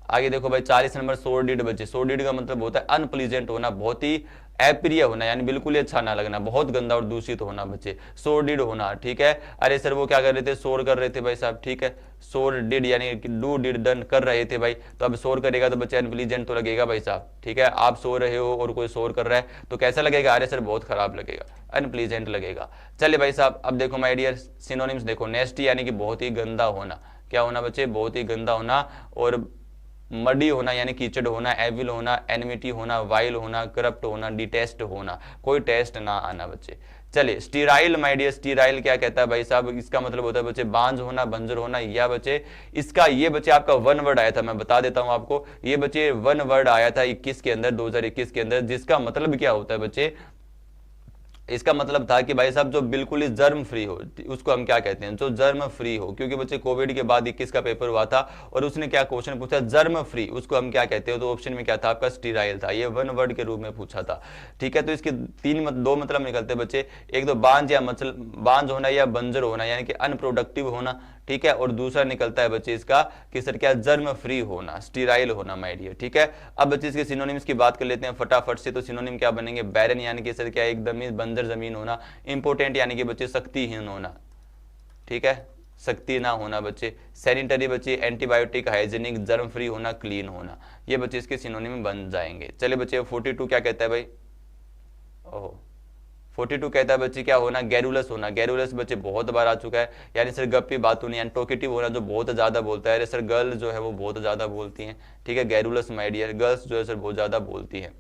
आगे देखो भाई 40 नंबर सोरडिड बच्चे, सोरडिड का मतलब होता है अनप्लीजेंट होना, बहुत ही अप्रिय होना, यानी बिल्कुल ही अच्छा ना लगना, बहुत गंदा और दूषित होना बच्चे, सोरडिड होना। ठीक है, अरे सर वो क्या कर रहे थे, शोर कर रहे थे भाई साहब। ठीक है, शोर डिड यानी डू डिड डन कर रहे थे भाई, तो अब शोर करेगा तो बच्चे अनप्लीजेंट तो लगेगा भाई साहब। ठीक है, आप सो रहे हो और कोई शोर कर रहा है तो कैसा लगेगा, अरे सर बहुत खराब लगेगा, अनप्लीजेंट लगेगा। चलिए भाई साहब, अब देखो माय डियर सिनोनिम्स देखो, नेस्टी यानी कि बहुत ही गंदा होना, क्या होना बच्चे, बहुत ही गंदा होना, और मडी होना यानी कीचड़ होना, एविल होना, एनमिटी होना, वाइल होना, करप्ट होना, डिटेस्ट होना, कोई टेस्ट ना आना बच्चे। चलिए स्टीराइल माय डियर, स्टीराइल क्या कहता है भाई साहब, इसका मतलब होता है बच्चे बांझ होना, बंजर होना, या बच्चे इसका ये बच्चे आपका वन वर्ड आया था, मैं बता देता हूं आपको, ये बच्चे वन वर्ड आया था 21 के अंदर, 2021 के अंदर, जिसका मतलब क्या होता है बच्चे, इसका मतलब था कि भाई साहब जो बिल्कुल ही जर्म फ्री हो उसको हम क्या कहते हैं, जो जर्म फ्री हो, क्योंकि बच्चे कोविड के बाद 21 का पेपर हुआ था और उसने क्या क्वेश्चन पूछा, जर्म फ्री, उसको हम क्या कहते हो, तो ऑप्शन में क्या था आपका स्टीराइल था, ये वन वर्ड के रूप में पूछा था। ठीक है, तो इसके दो मतलब निकलते हैं बच्चे, एक तो बांझ या बांझ होना या बंजर होना यानी कि अनप्रोडक्टिव होना। ठीक है, और दूसरा निकलता है बच्चे इसका कि सर क्या, जर्म फ्री होना, स्टीराइल होना माय डियर। ठीक है, अब बच्चे इसके सिनोनिम्स की बात कर लेते हैं फटाफट से। तो सिनोनिम क्या बनेंगे, बैरन यानी कि सर क्या, एकदम ही बंजर जमीन होना, इंपोर्टेंट यानी कि बच्चे शक्तिहीन होना। ठीक है, शक्ति ना होना बच्चे, सैनिटरी बच्चे एंटीबायोटिक, हाइजीनिक, जर्म फ्री होना, क्लीन होना, ये बच्चे इसके सिनोनिम बन जाएंगे। चलिए बच्चे 42 क्या कहता है भाई, ओहो 42 कहता है बच्चे क्या होना, गैरुलस होना, गैरुलस बच्चे बहुत बार आ चुका है, यानी सर गप्पी बात होनी, यानी टोकेटिव होना, जो बहुत ज्यादा बोलता है, अरे सर गर्ल जो है वो बहुत ज्यादा बोलती हैं। ठीक है, गैरुलस माय डियर, गर्ल्स जो है सर बहुत ज्यादा बोलती है।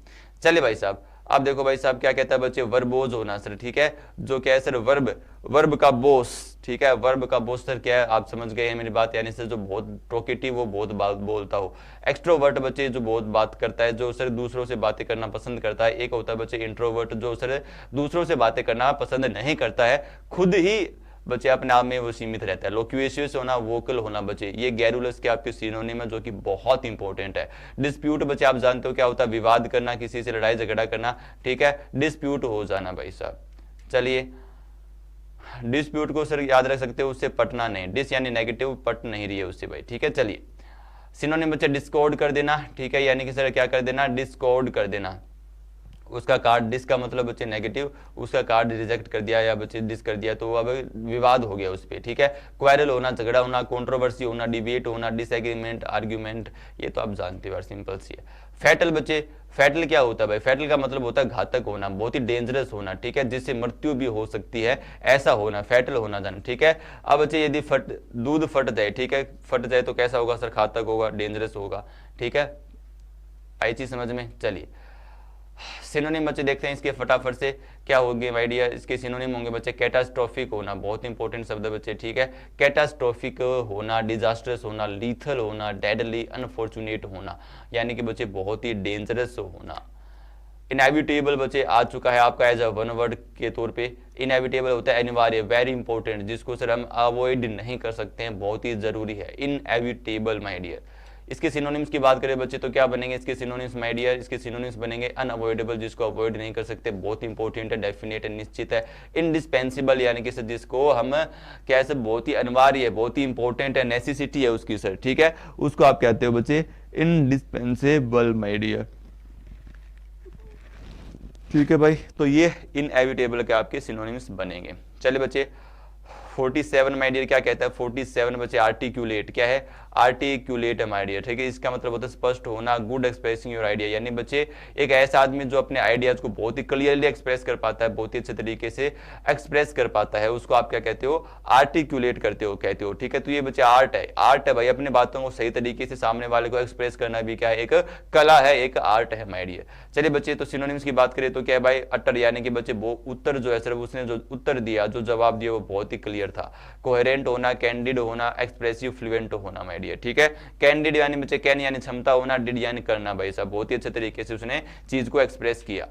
चलिए भाई साहब, अब देखो भाई साहब क्या कहता है बच्चे, वर्बोज होना सर। ठीक है, जो क्या है सर, वर्ब, वर्ब का बोस। ठीक है, वर्ब का बोस सर क्या है, आप समझ गए हैं मेरी बात, यानी सर जो बहुत टोकेटिव वो बहुत बात बोलता हो। एक्सट्रोवर्ट बच्चे जो बहुत बात करता है, जो सर दूसरों से बातें करना पसंद करता है। एक होता है बच्चे इंट्रोवर्ट, जो सर दूसरों से बातें करना पसंद नहीं करता है, खुद ही बच्चे अपने आप में वो सीमित रहता है। लोक्यूशियस होना, वोकल होना बच्चे, ये गैरुलस के आपके सिनोनिम है जो कि बहुत इंपॉर्टेंट है। डिस्प्यूट बच्चे आप जानते हो क्या होता है, विवाद करना, किसी से लड़ाई झगड़ा करना। ठीक है, डिस्प्यूट हो जाना भाई साहब। चलिए डिस्प्यूट को सर याद रख सकते हो, उससे पटना नहीं, डिस यानी नेगेटिव, पट नहीं रही है उससे भाई। ठीक है, चलिए सिनोनिम बच्चे डिस्कॉर्ड कर देना। ठीक है, यानी कि सर क्या कर देना, डिस्कॉर्ड कर देना, उसका कार्ड, डिस का मतलब बच्चे नेगेटिव, उसका कार्ड रिजेक्ट कर दिया या बच्चे डिस कर दिया तो अब विवाद हो गया उस पर। ठीक है, क्वारल होना, झगड़ा होना, कंट्रोवर्सी होना, डिबेट होना, डिसएग्रीमेंट, आर्ग्यूमेंट, ये तो आप जानते हो, सिंपल सी है। फैटल बच्चे, फैटल क्या होता है भाई, फैटल का मतलब होता है घातक होना, बहुत ही डेंजरस होना। ठीक है, जिससे मृत्यु भी हो सकती है, ऐसा होना फैटल होना जाना। ठीक है, अब बच्चे यदि दूध फट जाए, ठीक है, फट जाए तो कैसा होगा सर, घातक होगा, डेंजरस होगा। ठीक है, आई चीज समझ में। चलिए सिनोनिम बच्चे देखते हैं इसके फटाफट से क्या होंगे माय डियर, इसके सिनोनिम होंगे बच्चे कैटास्ट्रोफिक होना, बहुत इंपॉर्टेंट शब्द है बच्चे। ठीक है, कैटास्ट्रोफिक होना, डिजास्टरस होना, लीथल होना, डेडली, अनफॉर्चुनेट होना, यानी कि बच्चे बहुत ही डेंजरस होना। इनएविटेबल बच्चे आ चुका है आपका एज अ वन वर्ड के तौर पे। इनएविटेबल होता है अनिवार्य, वेरी इंपॉर्टेंट, जिसको सर हम अवॉइड नहीं कर सकते हैं, बहुत ही जरूरी है, इनएविटेबल माय डियर। इसके सिनोनिम्स की बात करें बच्चे तो क्या बनेंगे इसके सिनोनिम्स माय डियर, इसके सिनोनिम्स बनेंगे अनअवॉइडेबल, जिसको अवॉइड नहीं कर सकते, बहुत इंपॉर्टेंट है, डेफिनेट है, निश्चित है। इंडिस्पेंसिबल यानी कि सर जिसको हम क्या है सर, बहुत ही अनिवार्य है, बहुत ही इंपॉर्टेंट है, नेसेसिटी है उसकी सर। ठीक है, उसको आप कहते हो बच्चे इंडिस्पेंसेबल माय डियर। ठीक है भाई, तो ये इनएविटेबल के आपके सिनोनिम्स बनेंगे। चलिए बच्चे 47 माय डियर क्या कहता है, 47 बच्चे आर्टिक्यूलेट, क्या है, आर्टिक्यूलेट है माय डियर। ठीक है, इसका मतलब होता है स्पष्ट होना, गुड एक्सप्रेसिंग योर आइडिया, यानी बच्चे एक ऐसा आदमी जो अपने आइडियाज को बहुत ही क्लियरली एक्सप्रेस कर पाता है, बहुत ही अच्छे तरीके से एक्सप्रेस कर पाता है, उसको आप क्या कहते हो, आर्टिक्यूलेट करते हो, कहते हो। ठीक है, तो ये बच्चे आर्ट है, आर्ट है भाई, अपने बातों को सही तरीके से सामने वाले को एक्सप्रेस करना भी क्या है, एक कला है, एक आर्ट है माय डियर। चलिए बच्चे तो सिनोनिम्स की बात करें तो क्या है भाई, अटर, यानी कि बच्चे वो उत्तर जो है सिर्फ उसने जो उत्तर दिया, जो जवाब दिया वो बहुत ही क्लियर था। कोहेरेंट होना, कैंडिड होना, एक्सप्रेसिव, फ्लुएंट होना माय डियर। ठीक है, कैंडिड यानी बच्चे कैन यानी क्षमता होना, डिड यानी करना भाई साहब, बहुत ही अच्छे तरीके से उसने चीज को एक्सप्रेस किया।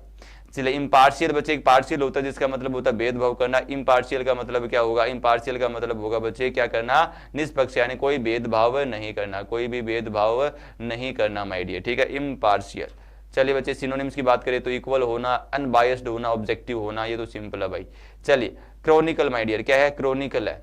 चलिए इम्पार्शियल बच्चे, एक पार्शियल होता है जिसका मतलब होता है भेदभाव करना। इम्पार्शियल का मतलब क्या होगा, इम्पार्शियल का मतलब होगा बच्चे क्या करना, निष्पक्ष, यानी कोई भेदभाव नहीं करना, कोई भी भेदभाव नहीं करना माय डियर। ठीक है, इम्पार्शियल। चलिए बच्चे सिनोनिम्स की बात करें तो इक्वल होना, अनबायस्ड होना, ऑब्जेक्टिव होना, ये तो सिंपल है भाई। चलिए क्रोनिकल माय डियर, क्या है, क्रोनिकल है,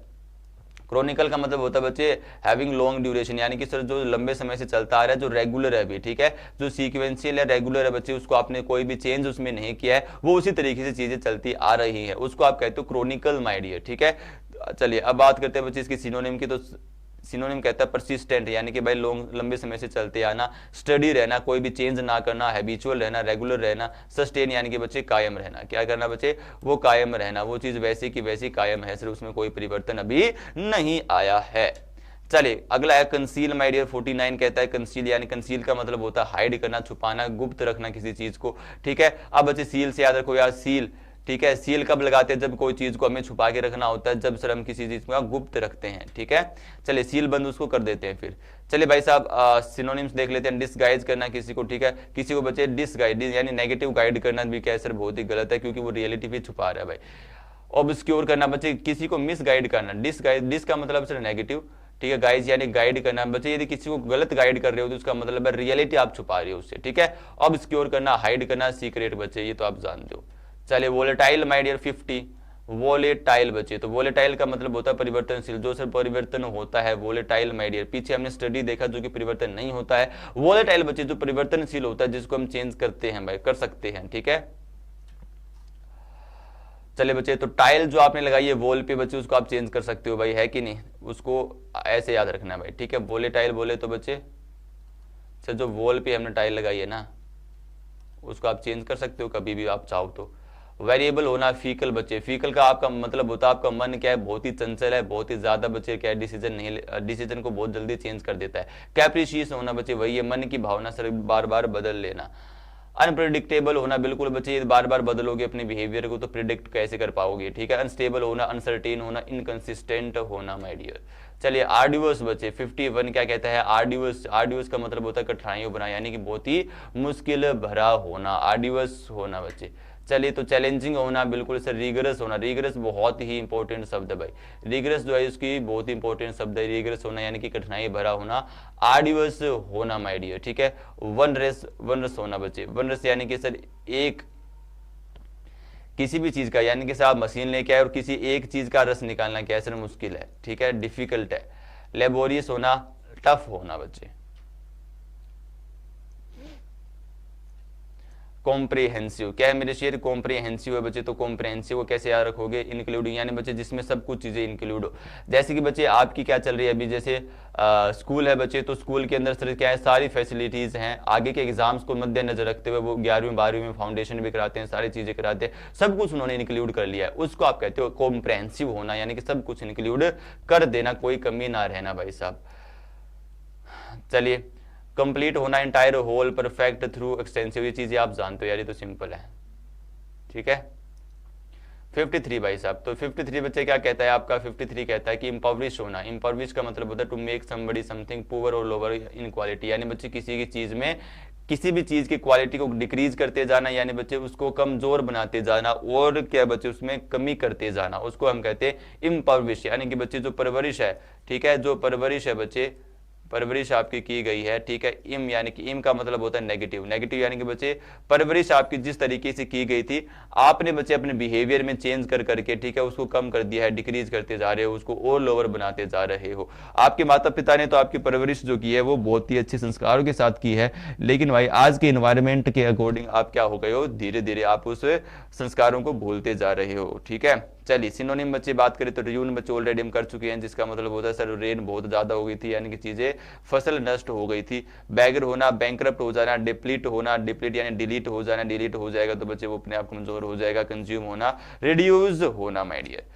क्रॉनिकल का मतलब होता है बच्चे हैविंग लॉन्ग ड्यूरेशन, यानी कि सर जो लंबे समय से चलता आ रहा है, जो रेगुलर है अभी, ठीक है, जो सीक्वेंशियल है, रेगुलर है बच्चे, उसको आपने कोई भी चेंज उसमें नहीं किया है, वो उसी तरीके से चीजें चलती आ रही है, उसको आप कहते हो क्रॉनिकल माय डियर, ठीक है। चलिए अब बात करते हैं बच्चे इसकी सिनोनिम की। तो सिनोनिम कहता है परसिस्टेंट, यानी कि भाई लंबे समय से चलते आना, स्टडी रहना, कोई भी चेंज ना करना, हैबिचुअल रहना, रेगुलर रहना, सस्टेन यानी कि बच्चे कायम रहना, क्या करना बच्चे, वो कायम रहना, वो चीज वैसी की वैसी कायम है, सिर्फ उसमें कोई परिवर्तन अभी नहीं आया है। चलिए अगला है कंसील माय डियर 49 कहता है कंसील, यानी कंसील का मतलब होता है हाइड करना, छुपाना, गुप्त रखना किसी चीज को, ठीक है। अब बच्चे सील से याद रखो यार, सील, ठीक है, सील कब लगाते हैं, जब कोई चीज को हमें छुपा के रखना होता है, जब सर हम किसी चीज को गुप्त रखते हैं, ठीक है। चलिए सील बंद उसको कर देते हैं। फिर चलिए भाई साहब सिनोनिम्स देख लेते हैं। डिसगाइज करना किसी को, ठीक है, किसी को बच्चे डिसगाइड यानी नेगेटिव गाइड करना भी क्या है सर, बहुत ही गलत है, क्योंकि वो रियलिटी भी छुपा रहा है भाई। ऑब्सक्योर करना बच्चे, किसी को मिस गाइड करना, डिसगाइड, डिस का मतलब सर नेगेटिव, ठीक है, गाइज यानी गाइड करना बच्चे, यदि किसी को गलत गाइड कर रहे हो तो उसका मतलब है रियलिटी आप छुपा रहे हो उससे, ठीक है। ऑब्सक्योर करना, हाइड करना, सीक्रेट बच्चे, ये तो आप जानते हो। चलिए वोलेटाइल माय डियर 50, वोलेटाइल बच्चे, तो वोलेटाइल का मतलब होता है परिवर्तनशील, जो सर परिवर्तन होता है, वोलेटाइल माय डियर। पीछे हमने स्टडी देखा जो कि परिवर्तन नहीं होता है, वोलेटाइल बच्चे जो परिवर्तनशील होता है, जिसको हम चेंज करते हैं भाई, कर सकते हैं, ठीक है। चलिए बच्चे, तो टाइल जो आपने लगाई है वॉल पे बच्चे, उसको आप चेंज कर सकते हो भाई, है कि नहीं, उसको ऐसे याद रखना भाई, ठीक है। वोलेटाइल बोले तो बच्चे सर जो वॉल पे हमने टाइल लगाई है ना, उसको आप चेंज कर सकते हो कभी भी आप चाहो तो। वेरिएबल होना, फीकल बच्चे, फीकल का आपका मतलब होता है आपका मन क्या है, बहुत ही चंचल है, बहुत ही ज्यादा बच्चे क्या है, डिसीजन को बहुत जल्दी चेंज कर देता है। कैप्रिशियस होना बच्चे, वही है मन की भावना सर बार बार बदल लेना। अनप्रिडिक्टेबल होना, बिल्कुल बच्चे ये बार बार बदलोगे अपने बिहेवियर को तो प्रिडिक्ट कैसे कर पाओगे, ठीक है। अनस्टेबल होना, अनसर्टेन होना, इनकंसिस्टेंट होना माय डियर। चलिए आर्डिवस बच्चे 51 क्या कहता है, आर्डिवस, आर्डिवस का मतलब होता है कठिनाइयों बना, यानी कि बहुत ही मुश्किल भरा होना, आर्डिवस होना बच्चे। चलिए तो चैलेंजिंग होना, बिल्कुल सर रिगरस होना, रिगरस बहुत ही इंपॉर्टेंट शब्द है भाई, रिगरस जो है इसकी बहुत ही इंपॉर्टेंट शब्द है, रिगरस होना यानी कि कठिनाई भरा होना, आर्डिवस होना माय डियर, ठीक है। वनरस होना बच्चे, वनरस यानी कि सर एक किसी भी चीज का, यानी कि सर आप मशीन लेके आए और किसी एक चीज का रस निकालना क्या है सर, मुश्किल है, ठीक है, डिफिकल्ट है। लेबोरियस होना, टफ होना बच्चे। कॉम्प्रिहेंसिव क्या है मेरे शेर, कॉम्प्रिहेंसिव है बच्चे, तो कॉम्प्रिहेंसिव को कैसे याद रखोगे, इंक्लूडिंग, यानी बच्चे जिसमें सब कुछ चीजें इंक्लूड हो। जैसे कि बच्चे आपकी क्या चल रही है अभी, जैसे स्कूल है बच्चे, तो स्कूल के अंदर सर क्या है, सारी फैसिलिटीज हैं, आगे के एग्जाम्स को मद्देनजर रखते हुए वो 11वीं 12वीं में फाउंडेशन भी कराते हैं, सारी चीजें कराते हैं, सब कुछ उन्होंने इंक्लूड कर लिया है, उसको आप कहते हो कॉम्प्रिहेंसिव होना, यानी कि सब कुछ इंक्लूड कर देना, कोई कमी ना रहना भाई साहब। चलिए कंप्लीट होना, entire, whole, perfect, through, extensive, ये चीजें आप जानते हो यार, ये तो सिंपल है, ठीक है। 53 भाई साहब, तो 53 बच्चे क्या कहता है आपका, 53 कहता है कि इम्पॉवरिश होना, इम्पॉवरिश का मतलब होता है to make somebody something poor और लोअर इन क्वालिटी, यानी बच्चे किसी की चीज में, किसी भी चीज की क्वालिटी को डिक्रीज करते जाना, यानी बच्चे उसको कमजोर बनाते जाना, और क्या बच्चे उसमें कमी करते जाना, उसको हम कहते हैं इम्पॉवरिश, यानी कि बच्चे जो परवरिश है, ठीक है, जो परवरिश है बच्चे, परवरिश आपकी की गई है, ठीक है। इम यानी कि इम का मतलब होता है नेगेटिव, नेगेटिव यानी कि बच्चे परवरिश आपकी जिस तरीके से की गई थी, आपने बच्चे अपने बिहेवियर में चेंज कर करके, ठीक है, उसको कम कर दिया है, डिक्रीज करते जा रहे हो, उसको और लोअर बनाते जा रहे हो। आपके माता पिता ने तो आपकी परवरिश जो की है वो बहुत ही अच्छे संस्कारों के साथ की है, लेकिन भाई आज के इन्वायरमेंट के अकॉर्डिंग आप क्या हो गए हो, धीरे धीरे आप उस संस्कारों को भूलते जा रहे हो, ठीक है। चलिए सिनोनिम बच्चे बात करें तो र्यून बच्चे ऑलरेडी हम कर चुके हैं, जिसका मतलब होता है सर रेन बहुत ज्यादा हो गई थी, यानी कि चीजें फसल नष्ट हो गई थी। बैगर होना, बैंकरप्ट हो जाना, डिप्लीट होना, डिप्लीट यानी डिलीट हो जाना, डिलीट हो जाएगा तो बच्चे वो अपने आप कमजोर हो जाएगा। कंज्यूम होना, रिड्यूस होना माय डियर।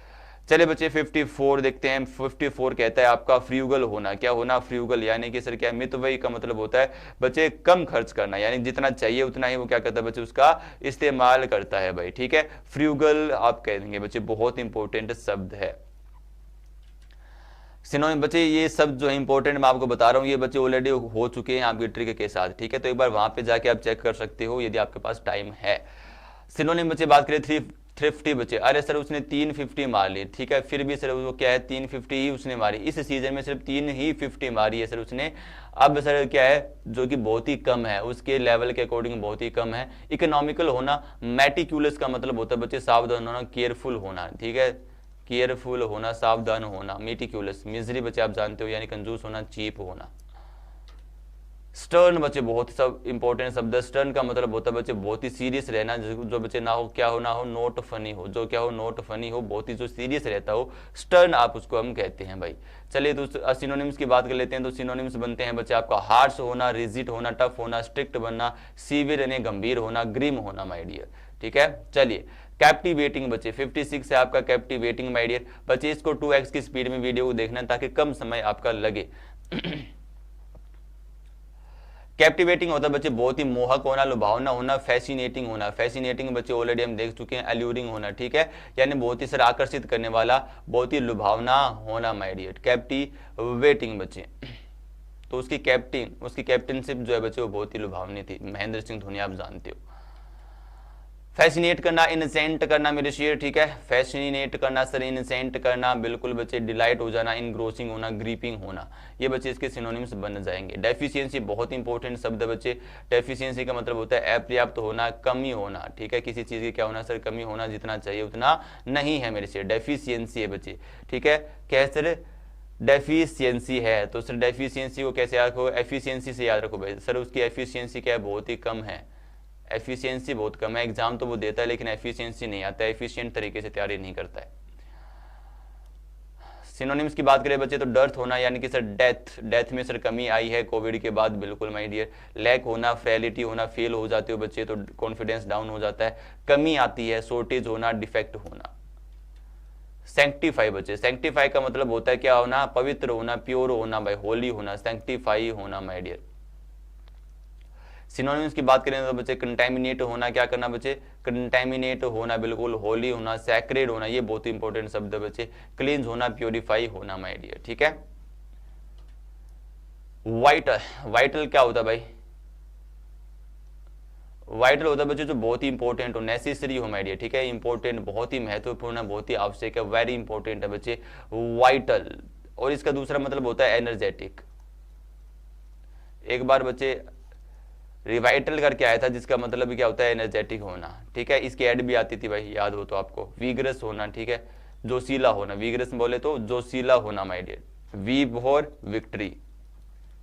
चलिए बच्चे 54 देखते हैं। 54 कहता है आपका फ्रूगल होना, क्या होना, फ्रूगल यानी कि सर क्या, मितव्ययी का मतलब होता है बच्चे कम खर्च करना, यानी जितना चाहिए उतना ही वो क्या करता है बच्चे उसका इस्तेमाल करता है भाई, ठीक है। फ्रूगल आप कह देंगे बच्चे, बहुत इंपॉर्टेंट शब्द है। सिनोनिम बच्चे ये सब जो है इंपॉर्टेंट मैं आपको बता रहा हूँ, ये बच्चे ऑलरेडी हो चुके हैं आपकी ट्रिक के साथ, ठीक है, तो एक बार वहां पे जाके आप चेक कर सकते हो यदि आपके पास टाइम है। सिनोनिम बच्चे बात करें थ्रिफ्टी बच्चे, अरे सर उसने 350 मार ली, ठीक है, फिर भी सर वो क्या है 350 ही उसने मारी, इस सीजन में सिर्फ 3 ही 50 मारी है सर उसने। अब सर क्या है जो कि बहुत ही कम है, उसके लेवल के अकॉर्डिंग बहुत ही कम है। इकोनॉमिकल होना, मेटिकुलस का मतलब होता है बच्चे सावधान होना, केयरफुल होना, ठीक है, केयरफुल होना, सावधान होना। मेटिकुलस, मिजरी बच्चे आप जानते हो यानी कंजूस होना, चीप होना। स्टर्न बच्चे बहुत सब इंपॉर्टेंट शब्द है। स्टर्न का मतलब होता है बच्चे बहुत ही सीरियस रहना, जो बच्चे ना हो क्या हो, ना हो नॉट फनी हो, जो क्या हो नॉट फनी हो, बहुत ही जो सीरियस रहता हो, स्टर्न आप उसको हम कहते हैं भाई। चलिए तो सिनोनिम्स की बात कर लेते हैं। तो सिनोनिम्स बनते हैं बच्चे आपका हार्श होना, रिजिड होना, टफ होना, स्ट्रिक्ट बनना, सीवियर यानी गंभीर होना, ग्रिम होना माय डियर। ठीक है, चलिए कैप्टिवेटिंग बच्चे 56 है आपका कैप्टिवेटिंग माय डियर। बच्चे इसको 2x की स्पीड में वीडियो को देखना है ताकि कम समय आपका लगे। कैप्टिवेटिंग होता है बच्चे बहुत ही मोहक होना, लुभावना होना, फैसिनेटिंग होना। फैसिनेटिंग बच्चे ऑलरेडी हम देख चुके हैं, एल्यूरिंग होना। ठीक है, यानी बहुत ही सर आकर्षित करने वाला, बहुत ही लुभावना होना माय डियर। कैप्टिवेटिंग बच्चे, तो उसकी कैप्टनशिप जो है बच्चे वो बहुत ही लुभावनी थी। महेंद्र सिंह धोनी आप जानते हो। फैसिनेट करना, इनसेंट करना मेरे शेर। ठीक है, फैसिनेट करना सर, इनसेंट करना, बिल्कुल बच्चे डिलाइट हो जाना, इनग्रोसिंग होना, ग्रीपिंग होना, ये बच्चे इसके सिनोनिम्स बन जाएंगे। डेफिशिएंसी बहुत इंपॉर्टेंट शब्द है बच्चे। डेफिशिएंसी का मतलब होता है अपर्याप्त होना, कमी होना। ठीक है, किसी चीज की क्या होना सर, कमी होना, जितना चाहिए उतना नहीं है मेरे शेर, डेफिशिएंसी है बच्चे। ठीक है, क्या सर, डेफिशिएंसी है, तो सर डेफिशिएंसी को कैसे याद रखो, एफिशिएंसी से याद रखो भाई। सर उसकी एफिशिएंसी क्या है, बहुत ही कम है, एफिशिएंसी बहुत कम है। एग्जाम तो वो देता है लेकिन एफिशिएंसी नहीं आता है, एफिशिएंट तरीके से तैयारी नहीं करता है। सिनोनिम्स की बात करें बच्चे तो डर्थ होना यानी कि सर डेथ में सर कमी आई है कोविड के बाद, बिल्कुल माय डियर। लैक होना, फ्रेलिटी होना, फेल हो जाते हो बच्चे तो कॉन्फिडेंस डाउन हो जाता है, कमी आती है, शॉर्टेज होना, डिफेक्ट होना। सैंक्टिफाई बच्चे, सैंक्टिफाई का मतलब होता है क्या होना, पवित्र होना, प्योर होना भाई, होली होना, सैंक्टिफाई होना माय डियर। सिनोनिम्स की बात करें तो बच्चे कंटेमिनेट होना, क्या करना बच्चे, कंटेमिनेट होना, बिल्कुल होली होना, सैक्रेड होना, ये बहुत इंपॉर्टेंट शब्द है बच्चे। क्लींस होना, प्योरीफाई होना माय डियर। ठीक है, वाइटल, वाइटल क्या होता है भाई, वाइटल होता है बच्चे जो बहुत ही इंपॉर्टेंट हो, नेसेसरी हो माय डियर। ठीक है, इंपॉर्टेंट, बहुत ही महत्वपूर्ण है, बहुत ही आवश्यक है, वेरी इंपॉर्टेंट है बच्चे वाइटल। और इसका दूसरा मतलब होता है एनर्जेटिक। एक बार बच्चे रिवाइटल करके आया था जिसका मतलब क्या होता है, एनर्जेटिक होना। ठीक है, इसकी एड भी आती थी भाई, याद हो तो आपको। वीगरस होना, ठीक है, जोशीला होना, वीगरस बोले तो जोशीला होना my dear. V for victory,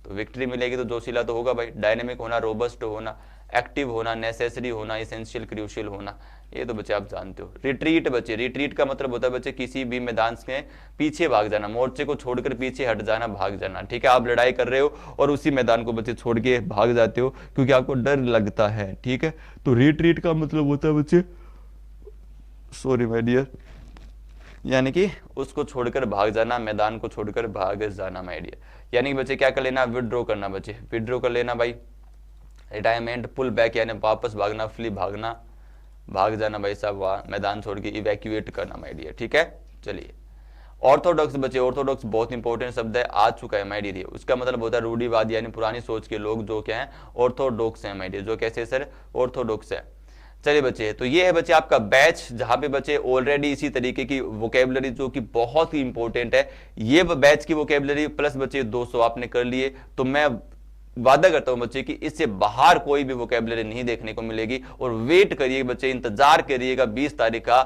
तो विक्ट्री मिलेगी तो जोशीला तो होगा भाई। डायनेमिक होना, रोबस्ट होना, एक्टिव होना, नेसेसरी होना, एसेंशियल, क्रूशियल होना, ये तो बच्चे आप जानते हो। रिट्रीट बच्चे, रिट्रीट का मतलब होता है बच्चे किसी भी मैदान से पीछे भाग जाना, मोर्चे को छोड़कर पीछे हट जाना, भाग जाना। ठीक है, आप लड़ाई कर रहे हो और उसी मैदान को बच्चे छोड़ के भाग जाते हो क्योंकि आपको डर लगता है। ठीक है, तो रिट्रीट का मतलब होता है बच्चे, सॉरी माय डियर, यानी कि उसको छोड़कर भाग जाना, मैदान को छोड़कर भाग जाना माय डियर। यानी कि बच्चे क्या कर लेना, विड्रॉ करना बच्चे, विड्रॉ कर लेना भाई। रिटायरमेंट, पुल बैक यानी वापस भागना, फ्ली भागना, भाग जाना भाई साहब, मैदान छोड़ के इवैक्यूएट करना माय डियर। ठीक है, चलिए ऑर्थोडॉक्स बच्चे, ऑर्थोडॉक्स बहुत इंपॉर्टेंट शब्द है, आ चुका है माय डियर। उसका मतलब होता है रूढ़िवादी यानी पुरानी सोच के लोग जो क्या है, ऑर्थोडॉक्स है माय डियर। जो कैसे सर, ऑर्थोडॉक्स है। चलिए बच्चे, तो ये है बच्चे आपका बैच जहां पे बच्चे ऑलरेडी इसी तरीके की वोकेबलरी जो कि बहुत ही इंपॉर्टेंट है, ये बैच की वोकेबलरी प्लस बच्चे 200 आपने कर लिए, तो मैं वादा करता हूं बच्चे कि इससे बाहर कोई भी वोकेबलरी नहीं देखने को मिलेगी। और वेट करिए बच्चे, इंतजार करिएगा 20 तारीख का,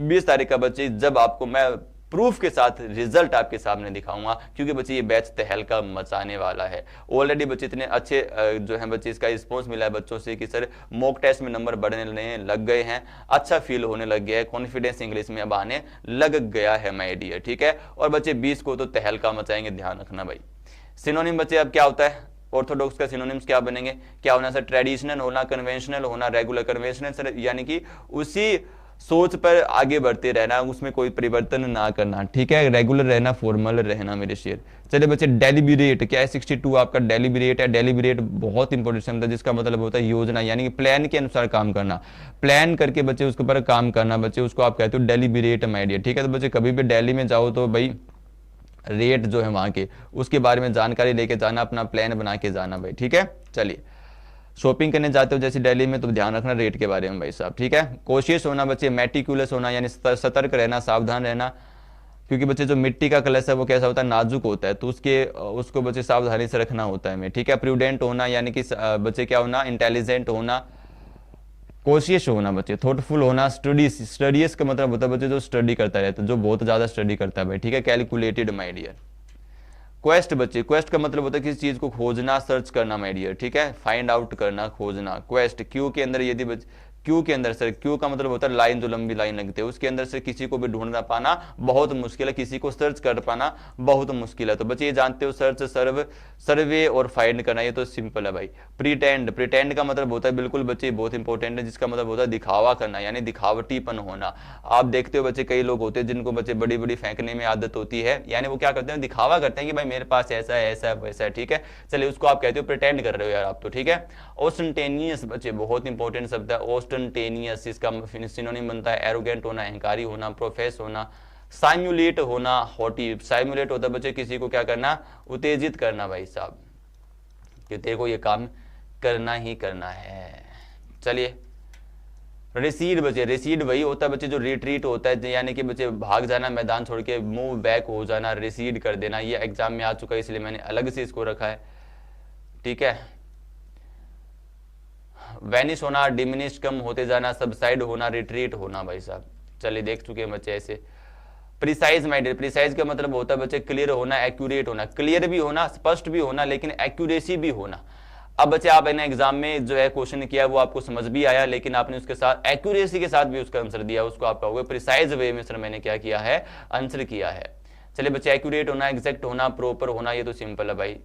20 तारीख का बच्चे, जब आपको मैं प्रूफ के साथ रिजल्ट आपके सामने दिखाऊंगा, क्योंकि बच्चे ये बैच तहलका मचाने वाला है। ऑलरेडी बच्चे इतने अच्छे जो है बच्चे इसका रिस्पॉन्स मिला है बच्चों से कि सर मॉक टेस्ट में नंबर बढ़ने लग गए हैं, अच्छा फील होने लग गया है, कॉन्फिडेंस इंग्लिश में अब आने लग गया है माय डियर। ठीक है, और बच्चे 20 को तो तहलका मचाएंगे, ध्यान रखना भाई। सिनोनिम बच्चे अब क्या होता है, ऑर्थोडॉक्स का सिनोनिम्स क्या बनेंगे, क्या होना सर, ट्रेडिशनल होना, कन्वेंशनल होना, रेगुलर। कन्वेंशनल सर यानी कि उसी सोच पर आगे बढ़ते रहना, उसमें कोई परिवर्तन ना करना। ठीक है, रेगुलर रहना, फॉर्मल रहना मेरे शेयर। चलिए बच्चे डेलिबरेट क्या है, 62 आपका डेलिबरेट है। डेलिबरेट बहुत इंपॉर्टेंट शब्द है जिसका मतलब होता है योजना, यानी कि प्लान के अनुसार काम करना, प्लान करके बच्चे उसके ऊपर काम करना, बच्चे उसको आप कहते हो डेलिबरेट माय डियर। ठीक है, तो बच्चे कभी भी दिल्ली में जाओ तो भाई रेट जो है वहां के उसके बारे में जानकारी लेके जाना, अपना प्लान बना के जाना भाई। ठीक है, चलिए शॉपिंग करने जाते हो जैसे दिल्ली में तो ध्यान रखना रेट के बारे में भाई साहब। ठीक है, कोशिश होना बच्चे, मेटिकुलस होना यानी सतर्क रहना, सावधान रहना, क्योंकि बच्चे जो मिट्टी का कलश है वो कैसा होता है, नाजुक होता है, तो उसको बच्चे सावधानी से रखना होता है। ठीक है, प्रूडेंट होना यानी कि बच्चे क्या होना, इंटेलिजेंट होना, कॉशियस होना बच्चे, थॉटफुल होना, स्टडीज का मतलब होता है बच्चे जो स्टडी करता रहता है, जो बहुत ज्यादा स्टडी करता है भाई, ठीक है। Calculated my dear. क्वेस्ट बच्चे, क्वेस्ट का मतलब होता है किसी चीज को खोजना, सर्च करना माय डियर, ठीक है, फाइंड आउट करना, खोजना। क्वेस्ट, क्यू के अंदर यदि क्यू के अंदर सर, क्यू का मतलब होता है लाइन, जो लंबी लाइन लगती है उसके अंदर से किसी को भी ढूंढना पाना बहुत मुश्किल है, किसी को सर्च कर पाना बहुत मुश्किल है। तो बच्चे ये जानते हो सर्च, सर्वे और फाइंड करना, ये तो सिंपल है भाई। प्रिटेंड, प्रिटेंड का मतलब होता है बिल्कुल बच्चे बहुत इंपॉर्टेंट है, जिसका मतलब होता है दिखावा करना, यानी दिखावटीपन होना। आप देखते हो बच्चे कई लोग होते हैं जिनको बच्चे बड़ी बड़ी फेंकने में आदत होती है, यानी वो क्या करते हैं, दिखावा करते हैं कि भाई मेरे पास ऐसा है, ऐसा है, वैसा है, ठीक है। चलिए उसको आप कहते हो प्रिटेंड कर रहे हो यार आप तो, ठीक है। ऑस्टेंटेनियस बच्चे बहुत इंपॉर्टेंट शब्द है, ऑस्टेंटेनियस, इसका सिनोनिम बनता है एरोगेंट होना, अहंकारी होना, प्रोफेस होना, साइमुलेट होना, हॉटी। साइमुलेट होता है बच्चे किसी को क्या करना, उत्तेजित करना भाई साहब, कि देखो ये काम करना ही करना है। चलिए रिसीड बच्चे, रिसीड वही होता है बच्चे जो रिट्रीट होता है, यानी कि बच्चे भाग जाना, मैदान छोड़ के मूव बैक हो जाना, रिसीड कर देना। ये एग्जाम में आ चुका है इसलिए मैंने अलग से इसको रखा है, ठीक है। वैनिश होना, डिमिनिश, कम होते जाना, सबसाइड होना, रिट्रीट होना भाई साहब। चलिए देख चुके हैं बच्चे ऐसे। प्रिसाइज माइंडेड, प्रिसाइज का मतलब होता है बच्चे क्लियर होना, एक्यूरेट होना, क्लियर भी होना, स्पष्ट भी होना, लेकिन एक्यूरेसी भी होना। अब बच्चे आप एग्जाम में जो है क्वेश्चन किया वो आपको समझ भी आया, लेकिन आपने उसके साथ एक्यूरेसी के साथ भी उसका आंसर दिया, उसको आप कहोगे प्रिसाइज वे में सर मैंने क्या किया है, आंसर किया है। चलिए बच्चे एक्यूरेट होना, एग्जैक्ट होना, प्रॉपर होना, ये तो सिंपल है भाई।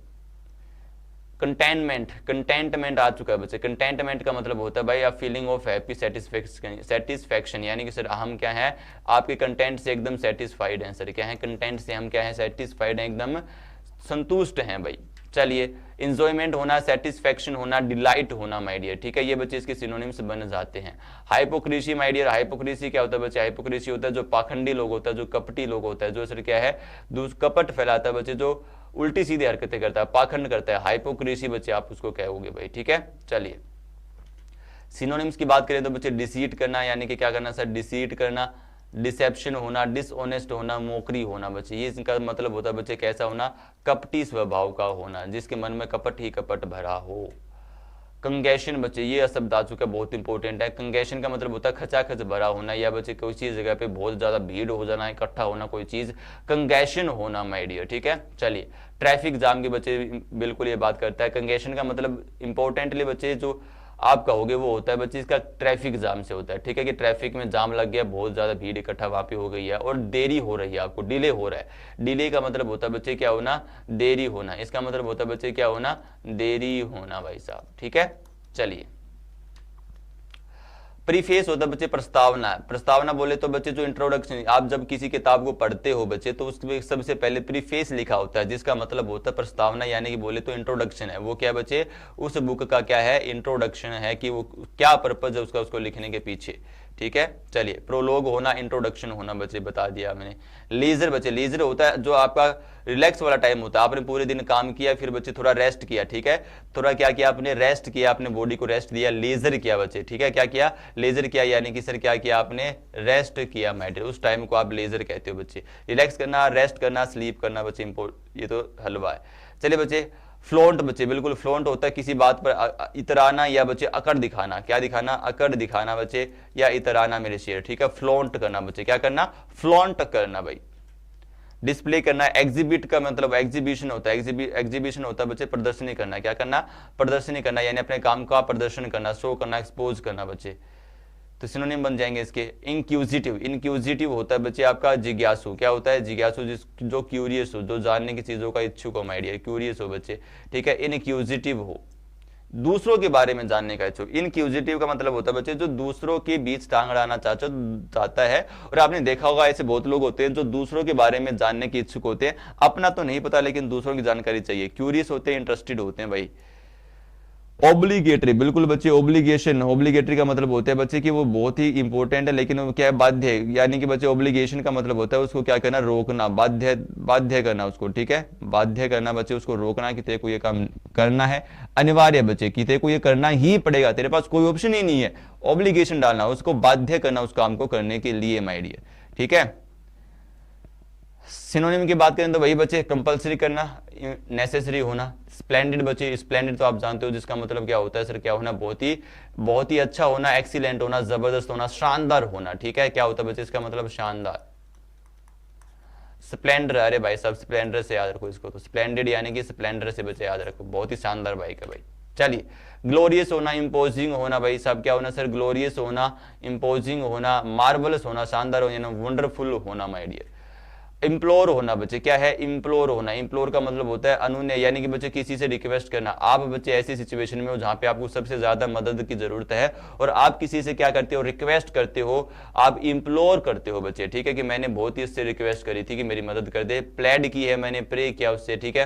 कंटेनमेंट, कंटेंटमेंट आ चुका है बच्चे। कंटेंटमेंट का मतलब होता है भाई आप फीलिंग ऑफ हैप्पी सेटिस्फैक्शन, यानी कि सर हम क्या है आपके कंटेंट से एकदम सेटिस्फाइड हैं। सर क्या है, कंटेंट से हम क्या है, सेटिस्फाइड हैं, एकदम संतुष्ट हैं भाई। चलिए इंजॉयमेंट होना, सेटिस्फैक्शन होना, डिलाइट होना माय डियर, ठीक है। ये बच्चे इसके सिनोनिम्स बन जाते हैं। हाइपोक्रेसी माय डियर, हाइपोक्रेसी क्या होता है बच्चे, हाइपोक्रेसी होता है जो पाखंडी लोग होता है, जो कपटी लोग होता है, जो सर क्या है कपट फैलाता है बच्चे, जो उल्टी सीधी हरकतें करता है, पाखंड करता है, हाइपोक्रेसी बच्चे आप उसको कहोगे भाई, ठीक है। चलिए सिनोनिम्स की बात करें तो बच्चे डिसीट करना, यानी कि क्या करना सर, डिसीट करना, डिसेप्शन होना, डिसऑनेस्ट होना, मोकरी होना बच्चे, ये इसका मतलब होता है बच्चे कैसा होना, कपटी स्वभाव का होना, जिसके मन में कपट ही कपट भरा हो। कंगेशन बच्चे, ये शब्द आ चुका है, बहुत इंपॉर्टेंट है। कंगेशन का मतलब होता है खचाखच भरा होना, या बच्चे कोई चीज जगह पे बहुत ज्यादा भीड़ हो जाना, इकट्ठा होना, कोई चीज कंगेशन होना माय डियर, ठीक है। चलिए ट्रैफिक जाम के बच्चे बिल्कुल ये बात करता है। कंगेशन का मतलब इंपॉर्टेंटली बच्चे जो आप कहोगे वो होता है बच्चे इसका ट्रैफिक जाम से होता है, ठीक है, कि ट्रैफिक में जाम लग गया, बहुत ज्यादा भीड़ इकट्ठा वहां पे हो गई है और देरी हो रही है, आपको डिले हो रहा है। डिले का मतलब होता है बच्चे क्या होना, देरी होना, इसका मतलब होता है बच्चे क्या होना, देरी होना भाई साहब, ठीक है। चलिए प्रीफेस होता है बच्चे प्रस्तावना। प्रस्तावना बोले तो बच्चे जो इंट्रोडक्शन, आप जब किसी किताब को पढ़ते हो बच्चे तो उसमें सबसे पहले प्रीफेस लिखा होता है, जिसका मतलब होता है प्रस्तावना, यानी कि बोले तो इंट्रोडक्शन है। वो क्या बच्चे, उस बुक का क्या है, इंट्रोडक्शन है, कि वो क्या पर्पज है उसका, उसको लिखने के पीछे, ठीक है। चलिए प्रोलोग होना, इंट्रोडक्शन होना बच्चे बता दिया मैंने। लीजर बच्चे, लीजर होता है जो आपका रिलैक्स वाला टाइम होता है, आपने पूरे दिन काम किया, फिर बच्चे थोड़ा रेस्ट किया, ठीक है, थोड़ा क्या किया आपने, रेस्ट किया, अपने बॉडी को रेस्ट दिया, लेजर किया बच्चे, ठीक है। क्या किया, लेजर किया, यानी कि सर क्या किया आपने, रेस्ट किया मैटर, उस टाइम को आप लेजर कहते हो बच्चे। रिलैक्स करना, रेस्ट करना, स्लीप करना बच्चे, ये तो हलवा है। चलिए बच्चे फ्लॉन्ट बच्चे, बिल्कुल फ्लॉन्ट होता है किसी बात पर इतराना या बच्चे अकड़ दिखाना, क्या दिखाना, अकड़ दिखाना बच्चे, या इतराना मेरे शेर, ठीक है। फ्लॉन्ट करना बच्चे, क्या करना, फ्लॉन्ट करना भाई। डिस्प्ले करना, एग्जिबिट का मतलब एग्जीबिशन होता है, एग्जीबिशन होता है बच्चे प्रदर्शनी करना, क्या करना, प्रदर्शनी करना, यानी अपने काम का प्रदर्शन करना, शो करना, एक्सपोज करना बच्चे। तो सिनोनिम बन जाएंगे इसके। इंक्यूजिटिव, इंक्यूजिटिव होता है बच्चे आपका जिज्ञासु, क्या होता है, जिज्ञासु, जो क्यूरियस हो, जो जानने की चीजों का इच्छुक हो माय डियर, क्यूरियस हो बच्चे, ठीक है। इनक्यूजिटिव हो, दूसरों के बारे में जानने का इच्छुक। इनक्यूजिटिव का मतलब होता है बच्चे जो दूसरों के बीच टांग अड़ाना चाहता है। और आपने देखा होगा ऐसे बहुत लोग होते हैं जो दूसरों के बारे में जानने के इच्छुक होते हैं, अपना तो नहीं पता लेकिन दूसरों की जानकारी चाहिए, क्यूरियस होते हैं, इंटरेस्टेड होते हैं भाई। ऑब्लिगेटरी, बिल्कुल बच्चे ऑब्लिगेशन, ऑब्लिगेटरी का मतलब होता है बच्चे कि वो बहुत ही इंपॉर्टेंट है लेकिन वो क्या है, बाध्य है, यानी कि बच्चे ऑब्लिगेशन का मतलब होता है उसको क्या करना, रोकना, बाध्य करना उसको, ठीक है, बाध्य करना बच्चे, उसको रोकना कि तेरे को ये काम करना है, अनिवार्य बच्चे कि तेरे को ये करना ही पड़ेगा, तेरे पास कोई ऑप्शन ही नहीं है, ऑब्लिगेशन डालना, उसको बाध्य करना उस काम को करने के लिए माय डियर, ठीक है। सिनोनिम की बात करें तो वही बच्चे कंपलसरी करना, नेसेसरी होना। स्प्लेंडेड बच्चे, स्प्लेंडेड तो आप जानते हो जिसका मतलब क्या होता है सर, क्या होना, बहुत ही अच्छा होना, एक्सीलेंट होना, जबरदस्त होना, शानदार होना। ठीक है, क्या होता है बच्चे इसका मतलब, शानदार। स्प्लेंडर, अरे भाई साहब स्प्लेंडर से याद रखो इसको, तो स्प्लेंडेड यानी कि स्प्लेंडर से बच्चे याद रखो, बहुत ही शानदार बाइक है भाई। चलिए, ग्लोरियस होना, इंपोजिंग होना भाई साहब, क्या होना सर, ग्लोरियस होना, इंपोजिंग होना, मार्वलस होना, शानदार होना, वंडरफुल होना माय डियर। इम्प्लोर होना बच्चे, क्या है, इम्प्लोर होना। इम्प्लोर का मतलब होता है अनुनय, यानी कि बच्चे किसी से रिक्वेस्ट करना। आप बच्चे ऐसी सिचुएशन में हो जहां पे आपको सबसे ज्यादा मदद की जरूरत है और आप किसी से क्या करते हो, रिक्वेस्ट करते हो, आप इम्प्लोर करते हो बच्चे। ठीक है, कि मैंने बहुत ही उससे रिक्वेस्ट करी थी कि मेरी मदद कर दे, प्लेड की है, मैंने प्रे किया उससे। ठीक है,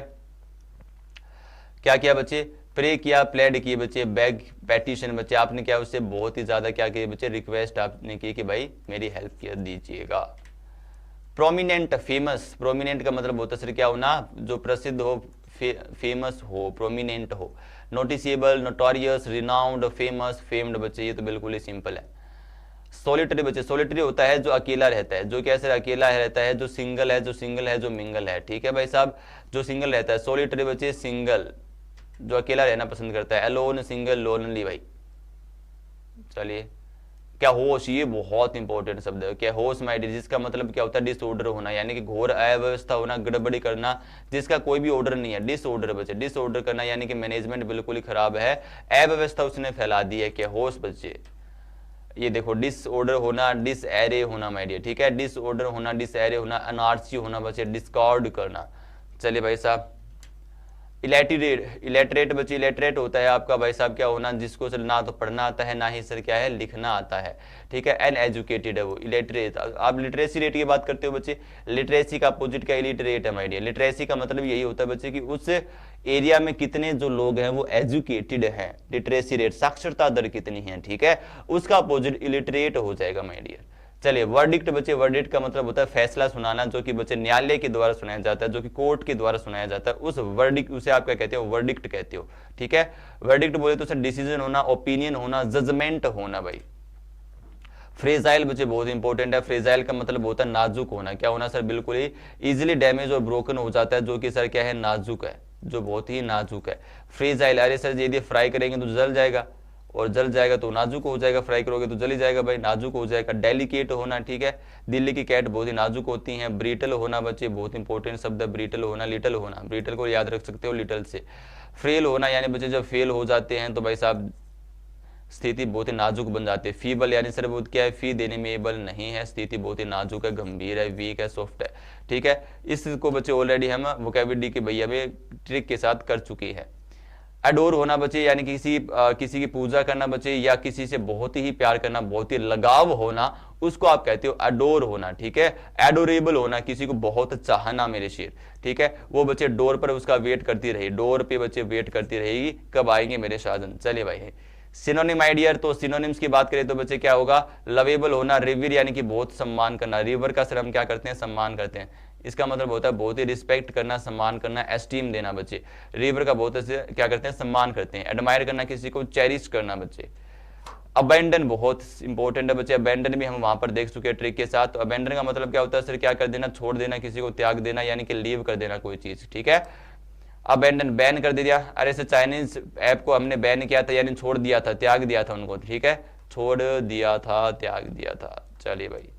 क्या किया बच्चे, प्रे किया, प्लेड किए बच्चे, बैग पेटिशन बच्चे, आपने क्या उससे बहुत ही ज्यादा क्या किया बच्चे, रिक्वेस्ट आपने की कि भाई मेरी हेल्प कर दीजिएगा। प्रोमिनेंट, फेमस, प्रोमिनेंट का मतलब होता है सर क्या होना, जो प्रसिद्ध हो, फेमस हो, प्रोमिनेंट हो। Noticeable, notorious, renowned, famous, famed बच्चे, ये तो बिल्कुल ही सिंपल है। सोलिटरी बच्चे, सोलिटरी होता है जो अकेला रहता है, जो क्या सर अकेला रहता है, जो सिंगल है, जो सिंगल है, जो मिंगल है। ठीक है भाई साहब, जो सिंगल रहता है, सोलिटरी बच्चे, सिंगल, जो अकेला रहना पसंद करता है, अलोन, सिंगल, लोनली भाई। चलिए, क्या होश, ये बहुत इंपॉर्टेंट शब्द है, क्या होश माय डियर, जिसका मतलब क्या होता है, डिसऑर्डर होना, यानी कि घोर अव्यवस्था होना, गड़बड़ी करना, जिसका कोई भी ऑर्डर नहीं है, डिसऑर्डर बच्चे, डिसऑर्डर करना यानी कि मैनेजमेंट बिल्कुल ही खराब है, अव्यवस्था उसने फैला दी है। क्या होश बच्चे, ये देखो, डिसऑर्डर होना, डिसएरे होना माय डियर। ठीक है, डिसऑर्डर होना, डिसएरे होना, अनारसी होना बच्चे, डिस्कॉर्ड करना। चलिए भाई साहब, इलेटरेट, इलेटरेट बच्चे, इलेटरेट होता है आपका भाई साहब क्या होना, जिसको सर ना तो पढ़ना आता है ना ही सर क्या है लिखना आता है। ठीक है, अनएजुकेटेड है वो, इलेटरेट। आप लिटरेसी रेट की बात करते हो बच्चे, लिटरेसी का अपोजिट क्या, इलिटरेट है माय डियर। लिटरेसी का मतलब यही होता है बच्चे कि उस एरिया में कितने जो लोग हैं वो एजुकेटेड हैं, लिटरेसी रेट, साक्षरता दर कितनी है। ठीक है, उसका अपोजिट इलिटरेट हो जाएगा माय डियर। चलिए, वर्डिक्ट बच्चे, वर्डिक्ट का मतलब होता है फैसला सुनाना, जो कि बच्चे न्यायालय के द्वारा सुनाया जाता है, जो कि कोर्ट के द्वारा सुनाया जाता है, उस वर्डिक्ट, उसे आप क्या कहते हो, वर्डिक्ट कहते हो। ठीक है, वर्डिक्ट बोले तो सर डिसीजन होना, ओपिनियन होना, जजमेंट होना भाई। फ्रेजाइल बच्चे बहुत इंपॉर्टेंट है, फ्रेजाइल का मतलब होता है नाजुक होना, क्या होना सर, बिल्कुल ही इजिली डैमेज और ब्रोकन हो जाता है, जो कि सर क्या है, नाजुक है, जो बहुत ही नाजुक है। फ्रेजाइल, अरे सर यदि फ्राई करेंगे तो जल जाएगा, और जल जाएगा तो नाजुक हो जाएगा, फ्राई करोगे तो जल ही जाएगा भाई, नाजुक हो जाएगा। डेलिकेट होना, ठीक है, दिल्ली की कैट बहुत ही नाजुक होती हैं। ब्रिटल होना बच्चे, बहुत इंपॉर्टेंट शब्द है, ब्रिटल होना, लिटल होना, ब्रिटल को याद रख सकते हो लिटल से। फेल होना यानी बच्चे जब फेल हो जाते हैं तो भाई साहब स्थिति बहुत ही नाजुक बन जाती है। फीबल यानी सर बहुत क्या है, फी देने में एबल नहीं है, स्थिति बहुत ही नाजुक है, गंभीर है, वीक है, सॉफ्ट है। ठीक है, इसको बच्चे ऑलरेडी हम वोकैबुलरी के भैया में ट्रिक के साथ कर चुकी है। अडोर होना बच्चे यानी किसी की पूजा करना बच्चे, या किसी से बहुत ही प्यार करना, बहुत ही लगाव होना, उसको आप कहते हो अडोर होना। ठीक है, एडोरेबल होना, किसी को बहुत चाहना मेरे शेर। ठीक है, वो बच्चे डोर पर उसका वेट करती रही, डोर पे बच्चे वेट करती रहेगी कब आएंगे मेरे शाहजहां। चलिए भाई, सिनोनिम आई डियर, तो सिनोनिम्स की बात करें तो बच्चे क्या होगा, लवेबल होना, रिवर यानी कि बहुत सम्मान करना, रिवर का सर हम क्या करते हैं, सम्मान करते हैं, इसका मतलब होता है बहुत ही रिस्पेक्ट करना, सम्मान करना, एस्टीम देना बच्चे। रिवर का बहुत से क्या करते हैं, सम्मान करते हैं। एडमायर करना, किसी को चेरिश करना बच्चे। अबेंडन बहुत इंपॉर्टेंट है बच्चे, अबेंडन भी हम वहां पर देख चुके हैं ट्रिक के साथ। तो अबेंडन का मतलब क्या होता है सर, क्या कर देना, छोड़ देना, किसी को त्याग देना, यानी कि लीव कर देना कोई चीज। ठीक है, अबेंडन, बैन कर दिया, अरे सर चाइनीज ऐप को हमने बैन किया था, यानी छोड़ दिया था, त्याग दिया था उनको। ठीक है, छोड़ दिया था, त्याग दिया था। चलिए भाई,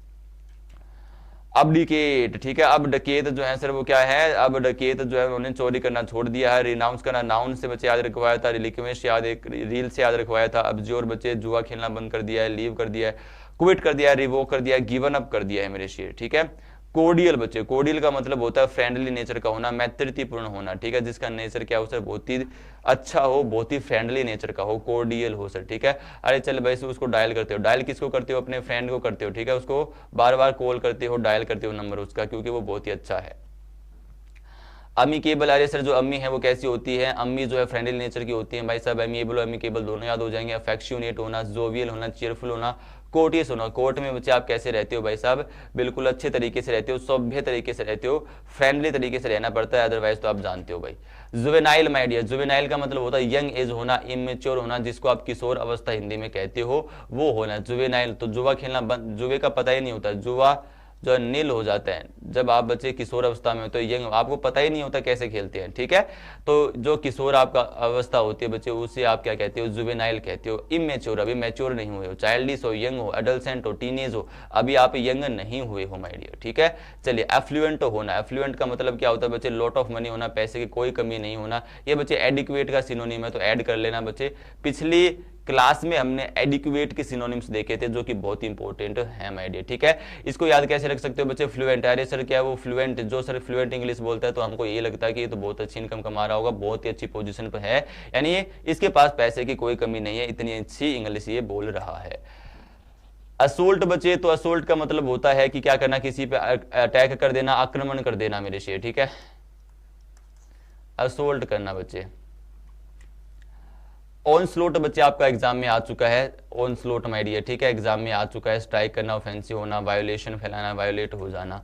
अबडिकेट, ठीक है, अब डकेत जो है सर वो क्या है, अब डकेत जो है उन्होंने चोरी करना छोड़ दिया है। रिनाउंस करना, नाउन से बच्चे याद रखवाया था, रिलिक्वेस्ट याद, एक रील से याद रखवाया था। अब्जोर बच्चे जुआ खेलना बंद कर दिया है, लीव कर दिया है, क्विट कर दिया है, रिवोक कर दिया है, गिवन अप कर दिया है मेरे शेर। ठीक है, कोडियल बच्चे, कोडियल का मतलब होता है फ्रेंडली नेचर का होना, मैत्रीपूर्ण होना। ठीक है, जिसका नेचर क्या हो सर, बहुत ही अच्छा हो, बहुत ही फ्रेंडली नेचर का हो, कोडियल हो सर। ठीक है, अरे चल भाई उसको डायल करते हो, डायल किसको करते हो, अपने फ्रेंड को करते हो। ठीक है, उसको बार बार कॉल करते हो, डायल करते हो नंबर उसका, क्योंकि वो बहुत ही अच्छा है। अमीकेबल, अरे सर जो अम्मी है वो कैसी होती है, अम्मी जो है फ्रेंडली नेचर की होती है भाई साहब, अमीएबल और अमीकेबल दोनों याद हो जाएंगे। अफेक्शनेट होना, जोवियल होना, चेयरफुल होना, कोर्टियस होना। कोर्ट में बच्चे आप कैसे रहते हो भाई साहब, बिल्कुल अच्छे तरीके से रहते हो, सभ्य तरीके से रहते हो, फ्रेंडली तरीके से रहना पड़ता है, अदरवाइज तो आप जानते हो भाई। जुवेनाइल माय डियर, जुवेनाइल का मतलब होता है यंग एज होना, इमेच्योर होना, जिसको आप किशोर अवस्था हिंदी में कहते हो वो होना जुवेनाइल। तो जुआ खेलना बंद, जुए का पता ही नहीं होता, जुआ जो नील हो जाता है जब आप बच्चे किशोर अवस्था में हो, तो यंग, आपको पता ही नहीं होता कैसे खेलते हैं, ठीक है। तो जो किशोर आपका अवस्था होती है बच्चे, उसे आप क्या कहते हो, जुवेनाइल कहते हो। इमेच्योर, अभी मैच्योर नहीं हुए हो, चाइल्डिश हो, यंग हो, एडोलसेंट हो, टीनेज हो, अभी आप यंग नहीं हुए हो माय डियर, ठीक है। चलिए, एफ्लुएंट होना, एफ्लुएंट का मतलब क्या होता है बच्चे, लॉट ऑफ मनी होना, पैसे की कोई कमी नहीं होना। ये बच्चे एडिक्वेट का सिनोनिम है, तो ऐड कर लेना बच्चे। पिछली क्लास में हमने एडिक्वेट के सिनोनिम्स देखे थे जो कि बहुत इंपॉर्टेंट है माय डियर, ठीक है। इसको याद कैसे रख सकते हो बच्चे, फ्लुएंट। अरे सर क्या है वो फ्लुएंट, जो सर फ्लुएंट इंग्लिश बोलता है तो हमको ये लगता है कि ये तो बहुत अच्छी इनकम कमा रहा होगा, बहुत ही अच्छी पोजीशन पर है, यानी इसके पास पैसे की कोई कमी नहीं है, इतनी अच्छी इंग्लिश ये बोल रहा है। असोल्ट बचे, तो असोल्ट का मतलब होता है कि क्या करना, किसी पे अटैक कर देना, आक्रमण कर देना मेरे शेर, ठीक है। असोल्ट करना बच्चे। ऑन स्लोट बच्चे आपका एग्जाम में आ चुका है, ऑन स्लोट माय डियर, ठीक है, एग्जाम में आ चुका है। स्ट्राइक करना, ऑफेंसिव होना, वायोलेशन फैलाना, वायोलेट हो जाना।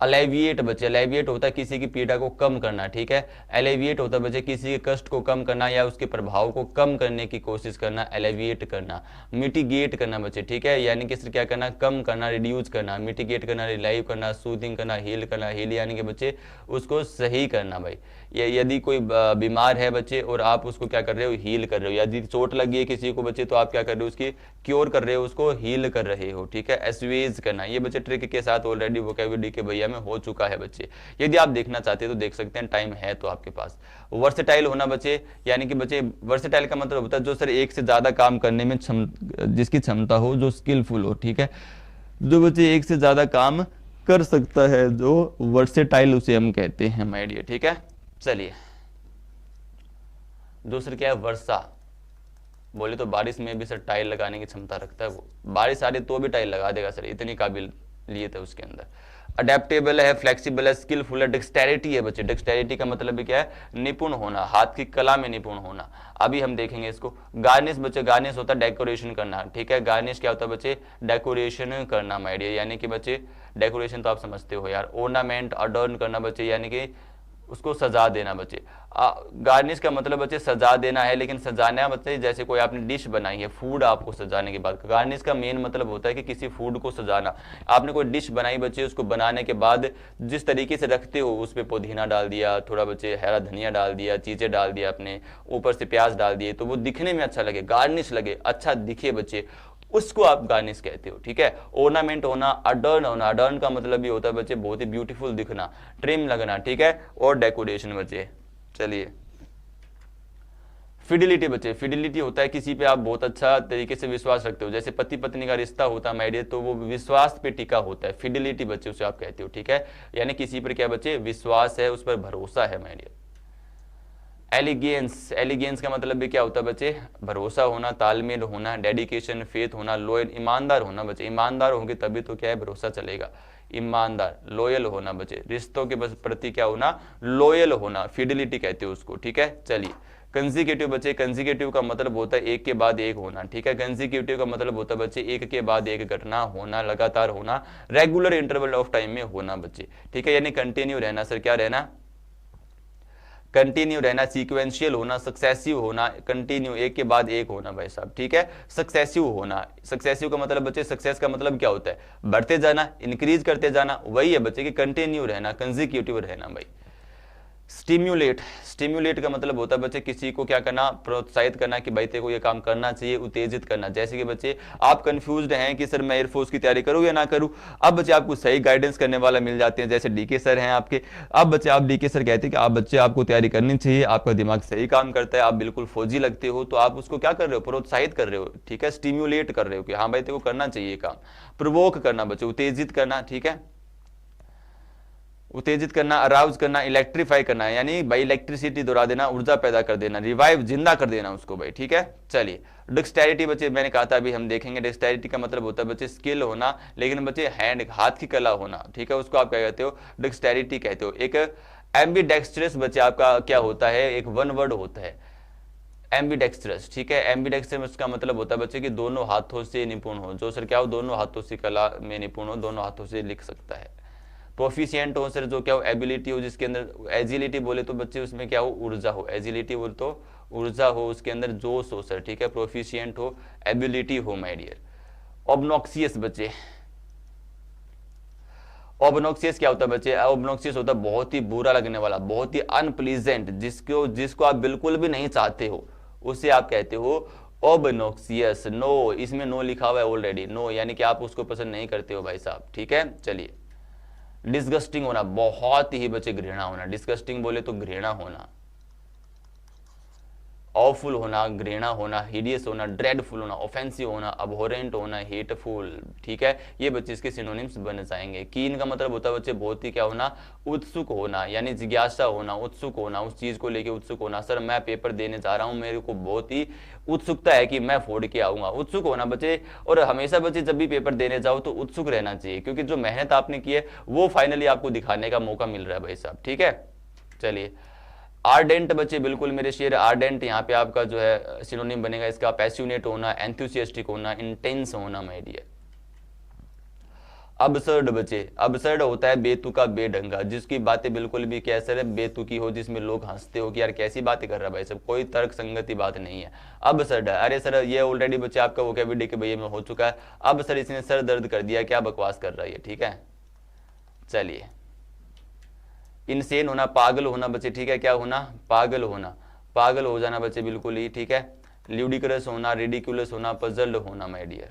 अलेविएट बच्चे, अलेविएट होता है किसी की पीड़ा को कम करना, ठीक है। अलेविएट होता है बच्चे किसी के कष्ट को कम करना या उसके प्रभाव को कम करने की कोशिश करना, अलेविएट करना। मिटिगेट करना बच्चे, ठीक है, यानी कि क्या करना, कम करना, रिड्यूस करना। मिटिगेट करना, रिलाइव करना, सूदिंग करना, हील करना। हील यानी कि बच्चे उसको सही करना भाई। यदि कोई बीमार है बच्चे और आप उसको क्या कर रहे हो, हील कर रहे हो। यदि चोट लगी है किसी को बच्चे, तो आप क्या कर रहे हो, उसकी क्योर कर रहे हो, उसको हील कर रहे हो, ठीक है। एस्वेज करना, ये बच्चे ट्रिक के साथ ऑलरेडी वोकैबुलरी के भैया में हो चुका है बच्चे। यदि आप देखना चाहते हैं तो देख सकते हैं, टाइम है तो आपके पास। वर्सेटाइल होना बच्चे, यानी कि बच्चे वर्सेटाइल का मतलब होता है जो सर एक से ज्यादा काम करने में जिसकी क्षमता हो, जो स्किलफुल हो, ठीक है, जो बच्चे एक से ज्यादा काम कर सकता है, जो वर्सेटाइल उसे हम कहते हैं माय डियर, ठीक है। चलिए, दूसरा क्या है, वर्षा। बोले तो बारिश में भी सर टाइल लगाने की क्षमता रखता है, वो बारिश आ रही तो भी टाइल लगा देगा सर, इतनी काबिलियत है उसके अंदर। अडेप्टेबल है, फ्लेक्सिबल है, स्किलफुल है, डेक्सटेरिटी है बच्चे। डेक्सटेरिटी का मतलब भी क्या है, निपुण होना, हाथ की कला में निपुण होना। अभी हम देखेंगे इसको। गार्निश बच्चे, गार्निश होता है डेकोरेशन करना, ठीक है। गार्निश क्या होता है बच्चे, डेकोरेशन करना माय डियर, यानी कि बच्चे डेकोरेशन तो आप समझते हो यार। ऑर्नामेंट, अडॉर्न करना बच्चे, यानी कि उसको सजा देना बच्चे। गार्निश का मतलब बच्चे सजा देना है, लेकिन सजाना बच्चे जैसे कोई आपने डिश बनाई है, फूड आपको सजाने के बाद, गार्निश का मेन मतलब होता है कि किसी फूड को सजाना। आपने कोई डिश बनाई बच्चे, उसको बनाने के बाद जिस तरीके से रखते हो, उस पर पुदीना डाल दिया, थोड़ा बच्चे हरा धनिया डाल दिया, चीजें डाल दिया अपने ऊपर से, प्याज डाल दिए, तो वो दिखने में अच्छा लगे, गार्निश लगे, अच्छा दिखे बच्चे, उसको आप गार्निश कहते हो, ठीक है। ऑर्नामेंट होना, अडर्न होना, अडर्न का मतलब भी होता है बच्चे बहुत ही ब्यूटीफुल दिखना, ट्रिम लगना, ठीक है, और डेकोरेशन बच्चे। चलिए, फिडिलिटी बच्चे, फिडिलिटी होता है किसी पे आप बहुत अच्छा तरीके से विश्वास रखते हो, जैसे पति पत्नी का रिश्ता होता है माय डियर, तो वो विश्वास पे टिका होता है, फिडिलिटी बच्चे उसे आप कहते हो, ठीक है। यानी किसी पर क्या बच्चे, विश्वास है, उस पर भरोसा है माय डियर। एलिगेंस, एलिगेंस का मतलब भी क्या होता है बच्चे, भरोसा होना, तालमेल होना, डेडिकेशन, फेथ होना, लॉयल, ईमानदार होना बच्चे। ईमानदार होंगे तभी तो क्या है, भरोसा चलेगा। ईमानदार, लॉयल होना बच्चे, रिश्तों के बस प्रति क्या होना, लॉयल होना, फिडिलिटी कहते हो उसको, ठीक है। चलिए, कंजिक्यूटिव बच्चे, कंजिक्यूटिव का मतलब होता है एक के बाद एक होना, ठीक है। कंजिक्यूटिव का मतलब होता है बच्चे एक के बाद एक घटना होना, लगातार होना, रेगुलर इंटरवल ऑफ टाइम में होना बच्चे, ठीक है। यानी कंटिन्यू रहना सर, क्या रहना, कंटिन्यू रहना, सीक्वेंशियल होना, सक्सेसिव होना, कंटिन्यू एक के बाद एक होना भाई साहब, ठीक है। सक्सेसिव होना, सक्सेसिव का मतलब बच्चे, सक्सेस का मतलब क्या होता है, बढ़ते जाना, इंक्रीज करते जाना, वही है बच्चे कि कंटिन्यू रहना, कंजिक्यूटिव रहना भाई। स्टिम्युलेट, स्टिम्युलेट का मतलब होता है बच्चे किसी को क्या करना, प्रोत्साहित करना कि भाई तेरे को ये काम करना चाहिए, उत्तेजित करना। जैसे कि बच्चे आप कंफ्यूज्ड हैं कि सर मैं एयरफोर्स की तैयारी करूँ या ना करूँ, अब बच्चे आपको सही गाइडेंस करने वाला मिल जाते हैं, जैसे डीके सर हैं आपके। अब बच्चे आप डीके सर कहते हैं कि आप बच्चे आपको तैयारी करनी चाहिए, आपका दिमाग सही काम करता है, आप बिल्कुल फौजी लगते हो, तो आप उसको क्या कर रहे हो, प्रोत्साहित कर रहे हो, ठीक है, स्टिम्युलेट कर रहे हो कि हाँ भाई तेरे को करना चाहिए काम। प्रोवोक करना बच्चे, उत्तेजित करना, ठीक है, उत्तेजित करना, अराउज करना, इलेक्ट्रीफाई करना, यानी भाई इलेक्ट्रिसिटी दौड़ा देना, ऊर्जा पैदा कर देना, रिवाइव, जिंदा कर देना उसको भाई, ठीक है। चलिए, डेक्सटेरिटी बच्चे मैंने कहा था, अभी हम देखेंगे। डेक्सटेरिटी का मतलब होता है बच्चे स्किल होना, लेकिन बच्चे हैंड, हाथ की कला होना, ठीक है, उसको आप क्या कहते हो, डेक्सटेरिटी कहते हो। एक एम्बीडेक्स्ट्रस बच्चे आपका क्या होता है, एक वन वर्ड होता है एम्बीडेक्स्ट्रस, ठीक है। एम्बीडेक्स्ट्रस का मतलब होता है बच्चे कि दोनों हाथों से निपुण हो, जो सर क्या हो, दोनों हाथों से कला में निपुण हो, दोनों हाथों से लिख सकता है। प्रोफिशिएंट हो सर, जो क्या हो, एबिलिटी हो, जिसके अंदर एजिलिटी बोले तो बच्चे उसमें क्या हो, ऊर्जा हो, एजिलिटी बोले तो ऊर्जा हो, उसके अंदर जोश हो सर, ठीक है। प्रोफिशिएंट हो, एबिलिटी हो माय डियर। ऑब्नॉक्सियस बच्चे, ऑबनॉक्सियस क्या होता है बच्चे? ऑबनॉक्सियस होता है बहुत ही बुरा लगने वाला, बहुत ही अनप्लीजेंट, जिसको आप बिल्कुल भी नहीं चाहते हो, उसे आप कहते हो ऑबनॉक्सियस। नो, इसमें नो लिखा हुआ है ऑलरेडी, नो यानी कि आप उसको पसंद नहीं करते हो भाई साहब, ठीक है। चलिए, डिस्गस्टिंग होना, बहुत ही बच्चे घृणा होना, डिस्गस्टिंग बोले तो घृणा होना, ऑफुल होना, घृणा होना, हिडियस होना, ड्रेडफुल होना, ऑफेंसिव होना, अबहोरेंट होना, हेटफुल, ठीक है। ये बच्चे इसके सिनोनिम्स बन जाएंगे। कीन का मतलब होता है बच्चे बहुत ही क्या होना, उत्सुक होना, यानी जिज्ञासा होना, उत्सुक होना, उस चीज को लेके उत्सुक होना। सर मैं पेपर देने जा रहा हूँ, मेरे को बहुत ही उत्सुकता है कि मैं फोड़ के आऊंगा, उत्सुक होना बच्चे। और हमेशा बच्चे जब भी पेपर देने जाओ तो उत्सुक रहना चाहिए, क्योंकि जो मेहनत आपने की है वो फाइनली आपको दिखाने का मौका मिल रहा है भाई साहब, ठीक है। चलिए, आर्डेंट बच्चे, बिल्कुल मेरे शेर, आर्डेंट यहाँ पे आपका जो है सिनोनिम बनेगा इसका पैशनेट होना, एंथुसियास्टिक होना, इंटेंस होना माय डियर। अबसर्ड बच्चे, अबसर्ड होता है बेतुका, बेढंगा, जिसकी बातें बिल्कुल भी कैसे है बेतुकी हो, जिसमें लोग हंसते हो कि यार कैसी बातें कर रहा है भाई सब, कोई तर्क संगति बात नहीं है। अबसर्ड है, अरे सर ये ऑलरेडी बच्चे आपका वोकैबुलरी के भैया में हो चुका है। अब सर इसने सर दर्द कर दिया, क्या बकवास कर रहा है, ठीक है। चलिए, इनसेन होना, पागल होना बच्चे, ठीक है, क्या होना, पागल होना, पागल हो जाना बच्चे बिल्कुल ही, ठीक है। ल्यूडिकुलस होना, रिडिकुलस होना, पजल्ड होना माय डियर।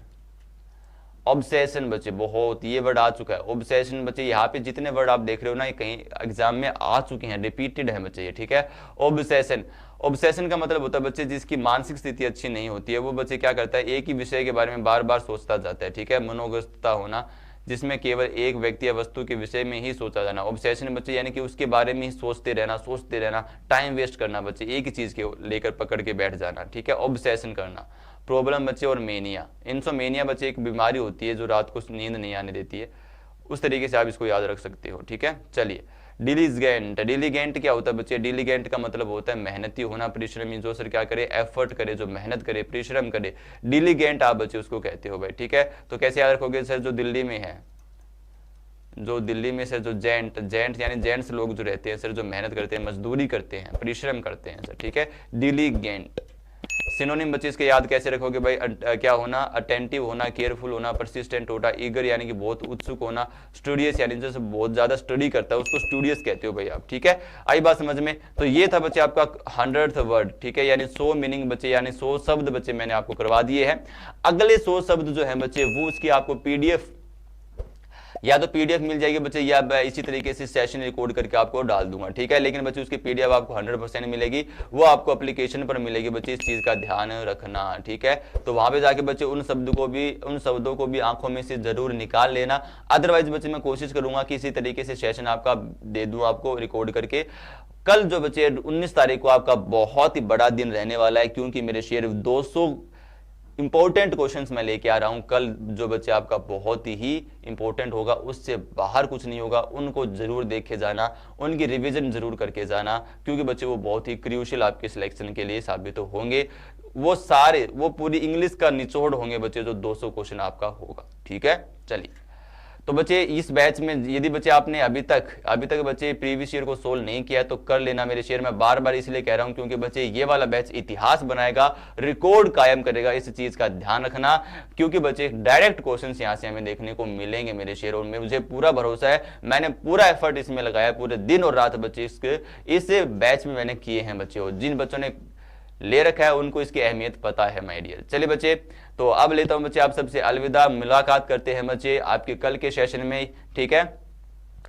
ऑब्सेशन बच्चे, बहुत ये वर्ड आ चुका है, ऑब्सेशन बच्चे, यहाँ पे जितने वर्ड आप देख रहे हो ना ये कहीं एग्जाम में आ चुके हैं, रिपीटेड है बच्चे ये, ठीक है। ऑब्सेशन, ऑब्सेशन का मतलब होता है बच्चे जिसकी मानसिक स्थिति अच्छी नहीं होती है, वो बच्चे क्या करता है, एक ही विषय के बारे में बार बार सोचता जाता है, ठीक है। मनोग्रस्तता होना, जिसमें केवल एक व्यक्ति या वस्तु के विषय में ही सोचा जाना। ऑब्सेशन बच्चे यानी कि उसके बारे में ही सोचते रहना, टाइम वेस्ट करना बच्चे, एक ही चीज के लेकर पकड़ के बैठ जाना, ठीक है, ऑब्सेशन करना। प्रॉब्लम बच्चे और मेनिया, इंसोमेनिया बच्चे एक बीमारी होती है जो रात को नींद नहीं आने देती है, उस तरीके से आप इसको याद रख सकते हो, ठीक है। चलिए, डिलीजेंट, डिलीगेंट क्या होता है बच्चे? डिलीगेंट का मतलब होता है मेहनती होना, परिश्रमी, जो सर क्या करे, एफर्ट करे, जो मेहनत करे, परिश्रम करे, डिलीगेंट आप बच्चे उसको कहते हो भाई, ठीक है। तो कैसे याद रखोगे सर? जो दिल्ली में है, जो दिल्ली में सर जो जेंट यानी जेंट्स लोग जो रहते हैं सर, जो मेहनत करते हैं, मजदूरी करते हैं, परिश्रम करते हैं सर, ठीक है, डिलीगेंट। सिनोनिम बच्चे इसके याद कैसे रखोगे भाई? क्या होना, अटेंटिव होना, केयरफुल होना, परसिस्टेंट होना, ईगर यानी कि बहुत उत्सुक होना, स्टूडियस यानी जैसे बहुत ज्यादा स्टडी करता है उसको स्टूडियस कहते हो भाई आप, ठीक है। आई बात समझ में? तो ये था बच्चे आपका 100th वर्ड, ठीक है, यानी 100 मीनिंग बच्चे, यानी 100 शब्द बच्चे मैंने आपको करवा दिए हैं। अगले 100 शब्द जो है बच्चे वो उसकी आपको पीडीएफ, या तो पीडीएफ मिल जाएगी बच्चे, या इसी तरीके से सेशन रिकॉर्ड करके आपको डाल दूंगा, ठीक है। लेकिन बच्चे उसकी पीडीएफ आपको 100% मिलेगी, वो आपको एप्लीकेशन पर मिलेगी बच्चे, इस चीज का ध्यान रखना, ठीक है। तो वहां पे जाके बच्चे उन शब्दों को भी आंखों में से जरूर निकाल लेना। अदरवाइज बच्चे मैं कोशिश करूंगा कि इसी तरीके से सेशन आपका दे दूं आपको रिकॉर्ड करके। कल जो बच्चे 19 तारीख को आपका बहुत ही बड़ा दिन रहने वाला है, क्योंकि मेरे शेयर 200 इंपॉर्टेंट क्वेश्चंस मैं लेके आ रहा हूं। कल जो बच्चे आपका बहुत ही इंपॉर्टेंट होगा, उससे बाहर कुछ नहीं होगा, उनको जरूर देखे जाना, उनकी रिवीजन जरूर करके जाना, क्योंकि बच्चे वो बहुत ही क्रूशियल आपके सिलेक्शन के लिए साबित होंगे। वो पूरी इंग्लिश का निचोड़ होंगे बच्चे, जो 200 क्वेश्चन आपका होगा, ठीक है। चलिए, तो बच्चे इस बैच में यदि बच्चे आपने अभी तक बच्चे प्रीवियस ईयर को सोल्व नहीं किया तो कर लेना मेरे शेयर। में बार बार इसलिए कह रहा हूं क्योंकि बच्चे ये वाला बैच इतिहास बनाएगा, रिकॉर्ड कायम करेगा, इस चीज का ध्यान रखना, क्योंकि बच्चे डायरेक्ट क्वेश्चंस यहां से हमें देखने को मिलेंगे मेरे शेयर। और मुझे पूरा भरोसा है, मैंने पूरा एफर्ट इसमें लगाया, पूरे दिन और रात बच्चे इस बैच में मैंने किए हैं बच्चे, और जिन बच्चों ने ले रखा है उनको इसकी अहमियत पता है माय डियर। चलिए बच्चे, तो अब लेता हूं बच्चे आप सबसे अलविदा, मुलाकात करते हैं बच्चे आपके कल के सेशन में, ठीक है,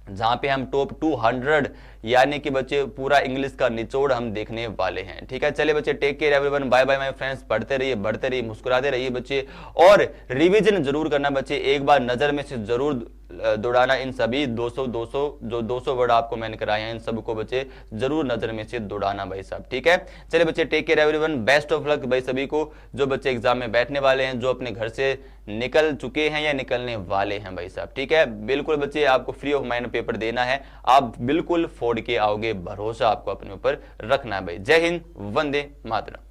जहां पे हम टॉप 200 यानी कि बच्चे पूरा इंग्लिश का निचोड़ हम देखने वाले हैं, ठीक है। चलिए बच्चे, take care everyone, bye bye my friends. पढ़ते रहिए, बढ़ते रहिए, मुस्कुराते रहिए बच्चे, और रिवीजन जरूर करना बच्चे, एक बार नजर में से जरूर दौड़ाना इन सभी 200 वर्ड आपको मैंने कराए हैं, इन सबको बच्चे जरूर नजर में से दौड़ाना भाई साहब, ठीक है। चलिए बच्चे, take care everyone, best of luck भाई सभी को, जो बच्चे एग्जाम में बैठने वाले हैं, जो अपने घर से निकल चुके हैं या निकलने वाले हैं भाई साहब, ठीक है। बिल्कुल बच्चे, आपको फ्री ऑफ माइंड पेपर देना है, आप बिल्कुल फोड़ के आओगे, भरोसा आपको अपने ऊपर रखना है भाई। जय हिंद, वंदे मातरम।